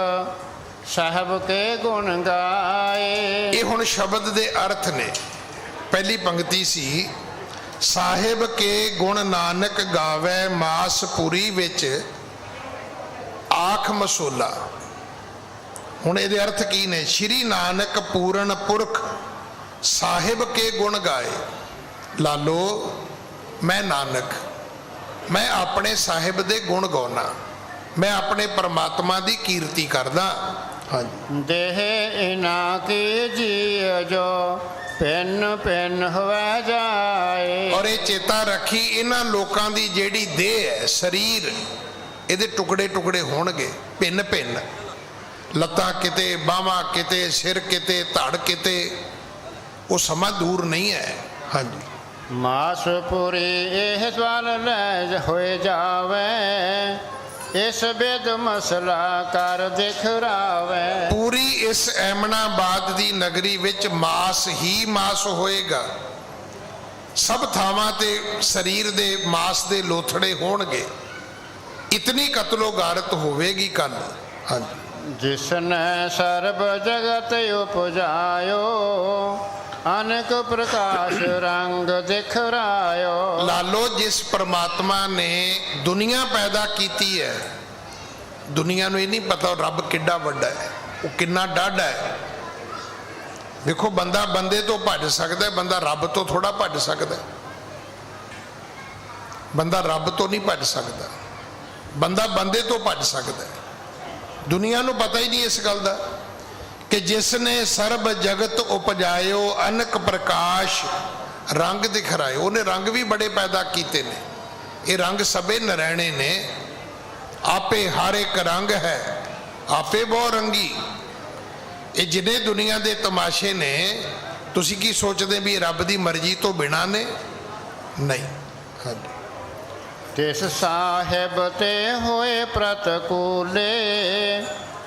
ਸਾਹਿਬ ਕੇ ਗੁਣ ਗਾਏ। ਇਹ ਹੁਣ ਸ਼ਬਦ ਦੇ ਅਰਥ ਨੇ। ਪਹਿਲੀ ਪੰਕਤੀ ਸੀ ਸਾਹਿਬ ਕੇ ਗੁਣ ਨਾਨਕ ਗਾਵੇ ਮਾਸ ਪੁਰੀ ਵਿੱਚ ਆਖ ਮਸੋਲਾ। ਹੁਣ ਇਹਦੇ ਅਰਥ ਕੀ ਨੇ? ਸ਼੍ਰੀ ਨਾਨਕ ਪੂਰਨ ਪੁਰਖ ਸਾਹਿਬ ਕੇ ਗੁਣ ਗਾਏ। ਲਾਲੋ ਮੈਂ ਨਾਨਕ, ਮੈਂ ਆਪਣੇ ਸਾਹਿਬ ਦੇ ਗੁਣ ਗਾਉਣਾ, ਮੈਂ ਆਪਣੇ ਪਰਮਾਤਮਾ ਦੀ ਕੀਰਤੀ ਕਰਦਾ। ਹਾਂਜੀ। ਦੇਹ ਇਨਾ ਕੀ ਜੀ ਜੋ ਪਿੰਨ ਪਿੰਨ ਹੋਵੇ ਜਾਏ। ਔਰ ਇਹ ਚੇਤਾ ਰੱਖੀ ਇਹਨਾਂ ਲੋਕਾਂ ਦੀ ਜਿਹੜੀ ਦੇਹ ਹੈ, ਸਰੀਰ, ਇਹਦੇ ਟੁਕੜੇ ਟੁਕੜੇ ਹੋਣਗੇ, ਭਿੰਨ ਭਿੰਨ, ਲੱਤਾਂ ਕਿਤੇ, ਬਾਹਾਂ ਕਿਤੇ, ਸਿਰ ਕਿਤੇ, ਧੜ ਕਿਤੇ, ਉਹ ਸਮਾਂ ਦੂਰ ਨਹੀਂ ਹੈ। ਹਾਂਜੀ। ਮਾਸ ਪੁਰੀ ਇਹ ਸਵਾਲ ਲੈ ਹੋਏ ਜਾਵੇ ਇਸ ਬਿਦ ਮਸਲਾ ਕਰ ਦਿਖਰਾਵੇ। ਪੂਰੀ ਇਸ ਐਮਨਾਬਾਦ ਦੀ ਨਗਰੀ ਵਿੱਚ ਮਾਸ ਹੀ ਮਾਸ ਹੋਏਗਾ। ਸਭ ਥਾਵਾਂ ਤੇ ਸਰੀਰ ਦੇ ਮਾਸ ਦੇ ਲੋਥੜੇ ਹੋਣਗੇ। ਇਤਨੀ ਕਤਲੋ ਗਾਰਤ ਹੋਵੇਗੀ ਕੱਲ। ਹਾਂਜੀ। ਜਿਸਨੇ ਸਰਬ ਜਗਤ ਉਪਜਾਇਓ ਅਨੇਕ ਪ੍ਰਕਾਸ਼ ਰੰਗ ਦਿਖਰਾਇਓ। ਲਾਲੋ ਜਿਸ ਪਰਮਾਤਮਾ ਨੇ ਦੁਨੀਆ ਪੈਦਾ ਕੀਤੀ ਹੈ, ਦੁਨੀਆ ਨੂੰ ਇਹ ਨਹੀਂ ਪਤਾ ਰੱਬ ਕਿੱਡਾ ਵੱਡਾ ਹੈ, ਉਹ ਕਿੰਨਾ ਡਾਢਾ ਹੈ। ਵੇਖੋ ਬੰਦਾ ਬੰਦੇ ਤੋਂ ਭੱਜ ਸਕਦਾ, ਬੰਦਾ ਰੱਬ ਤੋਂ ਥੋੜਾ ਭੱਜ ਸਕਦਾ। ਬੰਦਾ ਰੱਬ ਤੋਂ ਨਹੀਂ ਭੱਜ ਸਕਦਾ, ਬੰਦਾ ਬੰਦੇ ਤੋਂ ਭੱਜ ਸਕਦਾ। ਦੁਨੀਆ ਨੂੰ ਪਤਾ ਹੀ ਨਹੀਂ ਇਸ ਗੱਲ ਦਾ ਕਿ ਜਿਸ ਨੇ ਸਰਬ ਜਗਤ ਉਪਜਾਇਓ ਅਨਕ ਪ੍ਰਕਾਸ਼ ਰੰਗ ਦਿਖਰਾਏ। ਉਹਨੇ ਰੰਗ ਵੀ ਬੜੇ ਪੈਦਾ ਕੀਤੇ ਨੇ। ਇਹ ਰੰਗ ਸਭੇ ਨਰੈਣੇ ਨੇ, ਆਪੇ ਹਰ ਇੱਕ ਰੰਗ ਹੈ, ਆਪੇ ਬਹੁ ਰੰਗੀ। ਇਹ ਜਿੰਨੇ ਦੁਨੀਆ ਦੇ ਤਮਾਸ਼ੇ ਨੇ, ਤੁਸੀਂ ਕੀ ਸੋਚਦੇ ਵੀ ਰੱਬ ਦੀ ਮਰਜ਼ੀ ਤੋਂ ਬਿਨਾਂ ਨੇ? ਨਹੀਂ। ਹਾਂਜੀ। ਤਿਸ ਸਾਹਿਬ ਤੇ ਹੋਏ ਪ੍ਰਤਕੂਲੇ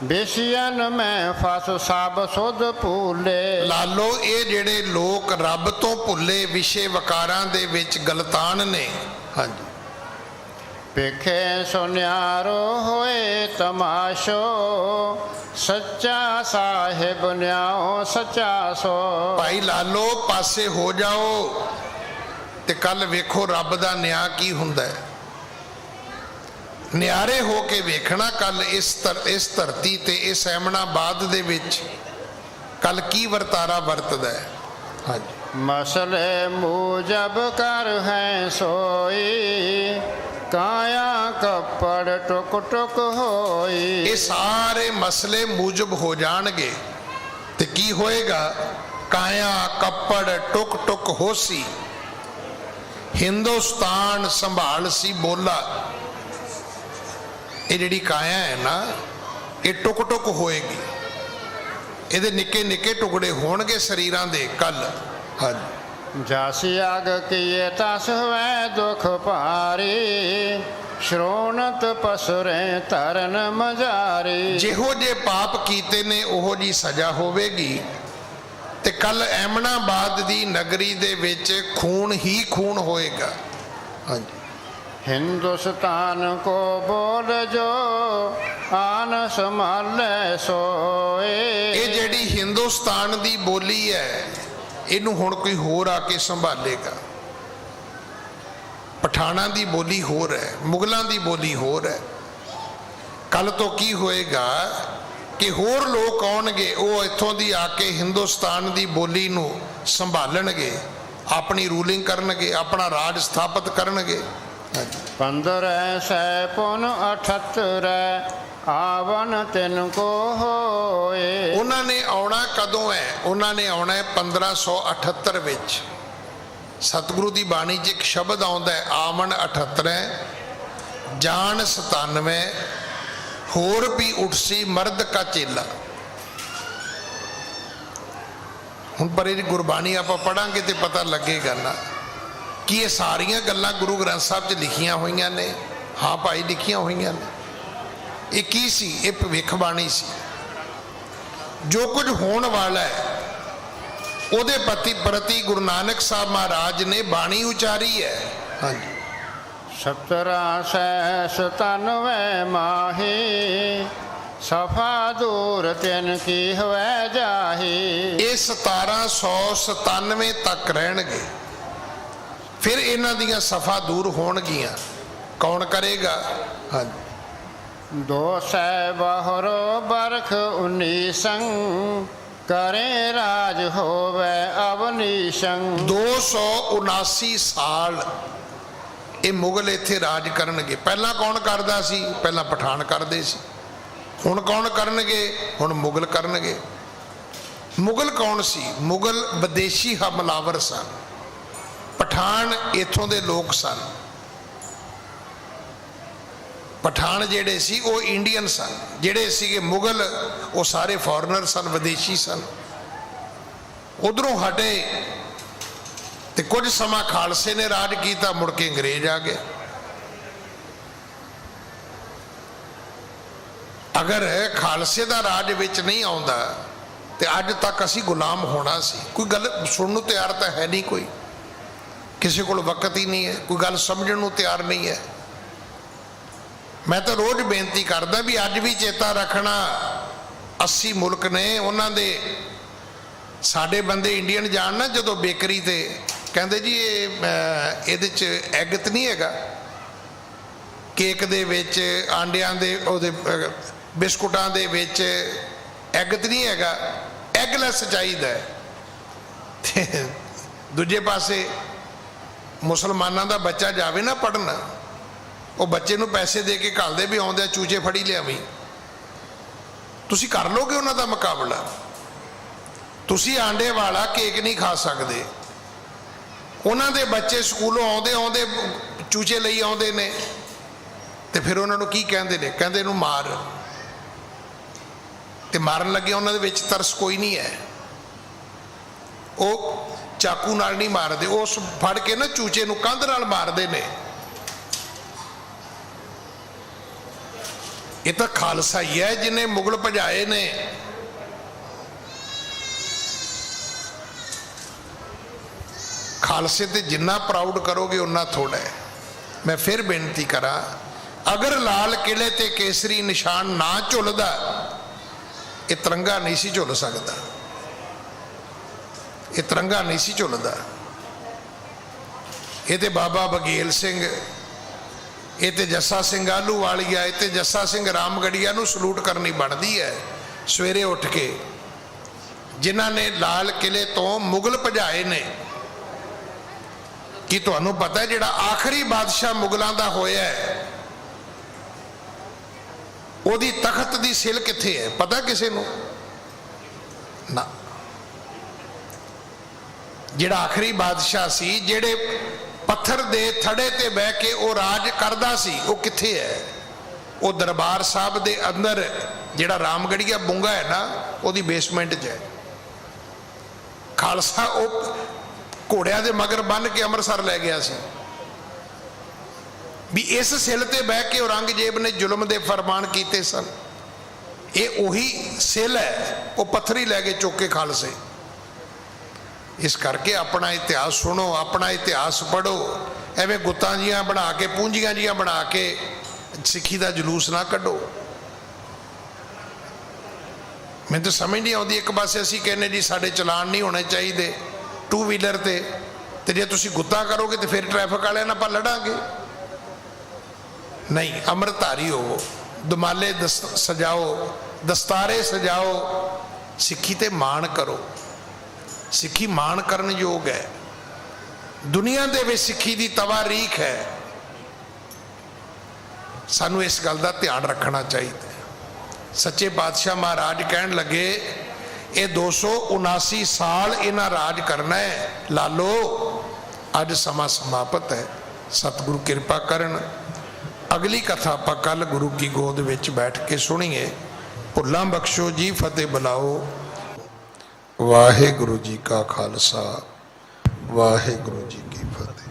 ਵਿਸ਼ਿਆਨ ਮੈਂ ਫਸ ਸਭ ਸੁਧ ਭੂਲੇ। ਲਾਲੋ ਇਹ ਜਿਹੜੇ ਲੋਕ ਰੱਬ ਤੋਂ ਭੁੱਲੇ ਵਿਸ਼ੇ ਵਕਾਰਾਂ ਦੇ ਵਿੱਚ ਗਲਤਾਨ ਨੇ। ਹਾਂਜੀ। ਵੇਖੇ ਸੁਨਿਆਰੋ ਹੋਏ ਤਮਾਸ਼ੋ ਸੱਚਾ ਸਾਹਿਬ ਨਿਆਓ ਸੱਚਾ ਸੋ। ਭਾਈ ਲਾਲੋ ਪਾਸੇ ਹੋ ਜਾਓ ਤੇ ਕੱਲ ਵੇਖੋ ਰੱਬ ਦਾ ਨਿਆਂ ਕੀ ਹੁੰਦਾ ਹੈ। ਨਿਆਰੇ ਹੋ ਕੇ ਵੇਖਣਾ ਕੱਲ ਇਸ ਧਰਤੀ ਤੇ ਇਸ ਐਮਨਾਬਾਦ ਦੇ ਵਿੱਚ ਕੱਲ ਕੀ ਵਰਤਾਰਾ ਵਰਤਦਾ ਹੈ। ਹਾਂਜੀ। ਮਸਲੇ ਮੂਜਬ ਕਰ ਹੈ ਸੋਈ ਕਾਇਆ ਕੱਪੜ ਟੁਕ ਟੁਕ ਹੋਈ। ਇਹ ਸਾਰੇ ਮਸਲੇ ਮੂਜਬ ਹੋ ਜਾਣਗੇ ਤੇ ਕੀ ਹੋਏਗਾ? ਕਾਇਆ ਕੱਪੜ ਟੁਕ ਟੁਕ ਹੋਸੀ ਹਿੰਦੁਸਤਾਨ ਸੰਭਾਲ ਸੀ ਬੋਲਾ। ਇਹ ਜਿਹੜੀ ਕਾਇਆ ਹੈ ਨਾ, ਇਹ ਟੁਕ ਟੁਕ ਹੋਏਗੀ। ਇਹਦੇ ਨਿੱਕੇ ਨਿੱਕੇ ਟੁਕੜੇ ਹੋਣਗੇ ਸਰੀਰਾਂ ਦੇ ਕੱਲ। ਹਾਂਜੀ। ਜਾਸੀ ਆਗ ਕੀਏ ਤਸ ਹੋਵੇ ਦੁਖ ਭਾਰੀ ਸ਼੍ਰੋਣਤ ਪਸਰੇ ਧਰਨ ਮਜਾਰੀ। ਜਿਹੋ ਜੇ ਪਾਪ ਕੀਤੇ ਨੇ ਉਹੋ ਜੀ ਸਜ਼ਾ ਹੋਵੇਗੀ। ਤੇ ਕੱਲ ਐਮਨਾਬਾਦ ਦੀ ਨਗਰੀ ਦੇ ਵਿੱਚ ਖੂਨ ਹੀ ਖੂਨ ਹੋਏਗਾ। ਹਾਂਜੀ। ਹਿੰਦੁਸਤਾਨ ਕੋ ਬੋਲ ਜੋ ਆਨ ਸੰਭਾਲੇ ਸੋਏ। ਇਹ ਜਿਹੜੀ ਹਿੰਦੁਸਤਾਨ ਦੀ ਬੋਲੀ ਹੈ, ਇਹਨੂੰ ਹੁਣ ਕੋਈ ਹੋਰ ਆ ਕੇ ਸੰਭਾਲੇਗਾ। ਪਠਾਨਾਂ ਦੀ ਬੋਲੀ ਹੋਰ ਹੈ, ਮੁਗਲਾਂ ਦੀ ਬੋਲੀ ਹੋਰ ਹੈ। ਕੱਲ ਤੋਂ ਕੀ ਹੋਏਗਾ ਕਿ ਹੋਰ ਲੋਕ ਆਉਣਗੇ, ਉਹ ਇੱਥੋਂ ਦੀ ਆ ਕੇ ਹਿੰਦੁਸਤਾਨ ਦੀ ਬੋਲੀ ਨੂੰ ਸੰਭਾਲਣਗੇ, ਆਪਣੀ ਰੂਲਿੰਗ ਕਰਨਗੇ, ਆਪਣਾ ਰਾਜ ਸਥਾਪਿਤ ਕਰਨਗੇ। 15 ਸੈ ਪੁਨ 78 ਆਵਨ ਤਿਨ ਕੋ ਹੋਏ। ਉਹਨਾਂ ਨੇ ਆਉਣਾ ਕਦੋਂ ਹੈ? ਉਹਨਾਂ ਨੇ ਆਉਣਾ ਹੈ 1578 ਵਿੱਚ। सतगुरु की बाणी च एक शब्द आउंदा है, आमन 78 जान 97 होर भी उठसी मर्द का चेला। हुण पर ये गुरबाणी आप पढ़ांगे तो पता लगेगा ना कि ये सारिया गल्लां गुरु ग्रंथ साहब च लिखियां हुई ने। हाँ भाई लिखियां हुई ने। ये की सी? ये भविष्यवाणी सी। जो कुछ होने वाला है ਉਹਦੇ प्रति गुरु नानक साहब महाराज ने बाणी उचारी है। हाँ जी। 1797 माही सफा दूर तिन की हवै जाही। ये 1797 तक रहणगे, फिर इन्हां दियां सफा दूर होणगियां। कौन करेगा? हाँ जी। 200 बहरो बरख 19 करे राज होवे अवनीशं। 279 साल ये मुगल इत्थे राज करनगे। पहला कौन करदा सी? पहला पठान करदे सी। हुण कौन करनगे? हुण मुगल करनगे। मुगल कौन सी? मुगल विदेशी हमलावर सन, पठान इत्थों दे लोग सन। पठान जेड़े सी वो इंडियन सन, जेड़े सीगे मुगल वो सारे फॉरनर सन, विदेशी सन। उधरों हटे तो कुछ समा खालसे ने राज किया, मुड़ के अंग्रेज आ गए। अगर खालसे का राज विच नहीं आउंदा तो अज तक असी गुलाम होना सी। कोई गल सुनने तैयार तो है नहीं, कोई किसी को वक्त ही नहीं है, कोई गल समझण नूं तैयार नहीं है। मैं तो रोज़ बेनती करदा भी अज भी चेता रखना 80 मुल्क ने, उन्होंने साडे बंदे इंडियन जान ना जदों बेकरी ते कहंदे जी ये एग तो नहीं हैगा, केक दे विच आंडियां दे ओदे बिस्कुटां दे विच एग तो नहीं हैगा, एगलैस चाहिदा है। दूजे पासे मुसलमानां दा बच्चा जावे ना पढ़न, वो बच्चे नूं पैसे दे के घलदे भी आउंदे चूचे फड़ी लियावी। तुसी कर लोगे उन्हां दा मुकाबला? तुसी आंडे वाला केक नहीं खा सकते। उन्हां दे बच्चे स्कूलों आउंदे आउंदे चूचे लई आउंदे ने ते फिर उन्हां नूं की कहंदे ने? कहंदे नूं मार। ते मारन लगे उन्हां दे विच तरस कोई नहीं है, वो चाकू नाल नहीं मारदे, उस फड़ के ना चूचे नूं कंध नाल मारदे ने। ये तो खालसा ही है जिन्हें मुगल भजाए ने। खालसे ते जिन्ना प्राउड करोगे उन्ना थोड़ा है। मैं फिर बेनती करा, अगर लाल किले ते केसरी निशान ना झुलदा ये तिरंगा नहीं सी झुल सकता, ये तिरंगा नहीं सी झुलदा। ये ते बाबा बघेल सिंह, ये तो जस्सा सिंह आलूवालिया, ये तो जस्सा सिंह रामगढ़िया नूं सलूट करनी बनती है सवेरे उठ के, जिन्हां ने लाल किले तो मुगल भजाए ने। कि तुहानूं पता है जिहड़ा आखिरी बादशाह मुगलों का होया है ओदी तख्त दी सिल कित्थे है? पता किसी नूं? ना। जिहड़ा आखिरी बादशाह सी, जिहड़े पत्थर दे थड़े ते बह के वो राज करदा सी, वो कित्थे है? वो दरबार साहब दे अंदर जिहड़ा रामगढ़िया बुंगा है ना, ओदी बेसमेंट च है। खालसा वो घोड़िया दे मगर बन के अमृतसर लै गया सी भी इस सिल ते बह के औरंगजेब ने जुल्म दे फरमान कीते सन। ये उही सिल है, वो पत्थर ही लै गए चुक के खालसे। इस करके अपना इतिहास सुनो, अपना इतिहास पढ़ो। एवं गुत्तां जियां बना के, पूंजियां जियां बना के सिक्खी का जलूस ना कढ़ो। मैं तो समझ नहीं आती। एक पासे असीं कहने जी साडे चलान नहीं होने चाहिए टू व्हीलर ते जे तुसीं गुत्ता करोगे तो फिर ट्रैफिक वालियां नाल आपां लड़ांगे। नहीं, अमृतधारी होवो, दुमाले सजाओ, दस्तारे सजाओ, सिक्खी ते मान करो। सिक्खी मान करन योग है। दुनिया दे विच सिक्खी दी तवारीख है। सानू इस गल का ध्यान रखना चाहिए। सच्चे पातशाह महाराज कहन लगे ये 279 साल इन्हां राज करना है। लालो ਅੱਜ ਸਮਾਂ ਸਮਾਪਤ ਹੈ। ਸਤਿਗੁਰੂ ਕਿਰਪਾ ਕਰਨ। ਅਗਲੀ ਕਥਾ ਆਪਾਂ ਕੱਲ ਗੁਰੂ ਕੀ ਗੋਦ ਵਿੱਚ ਬੈਠ ਕੇ ਸੁਣੀਏ। ਭੁੱਲਾਂ ਬਖਸ਼ੋ ਜੀ, ਫਤਿਹ ਬੁਲਾਓ। ਵਾਹਿਗੁਰੂ ਜੀ ਕਾ ਖਾਲਸਾ, ਵਾਹਿਗੁਰੂ ਜੀ ਕੀ ਫਤਿਹ।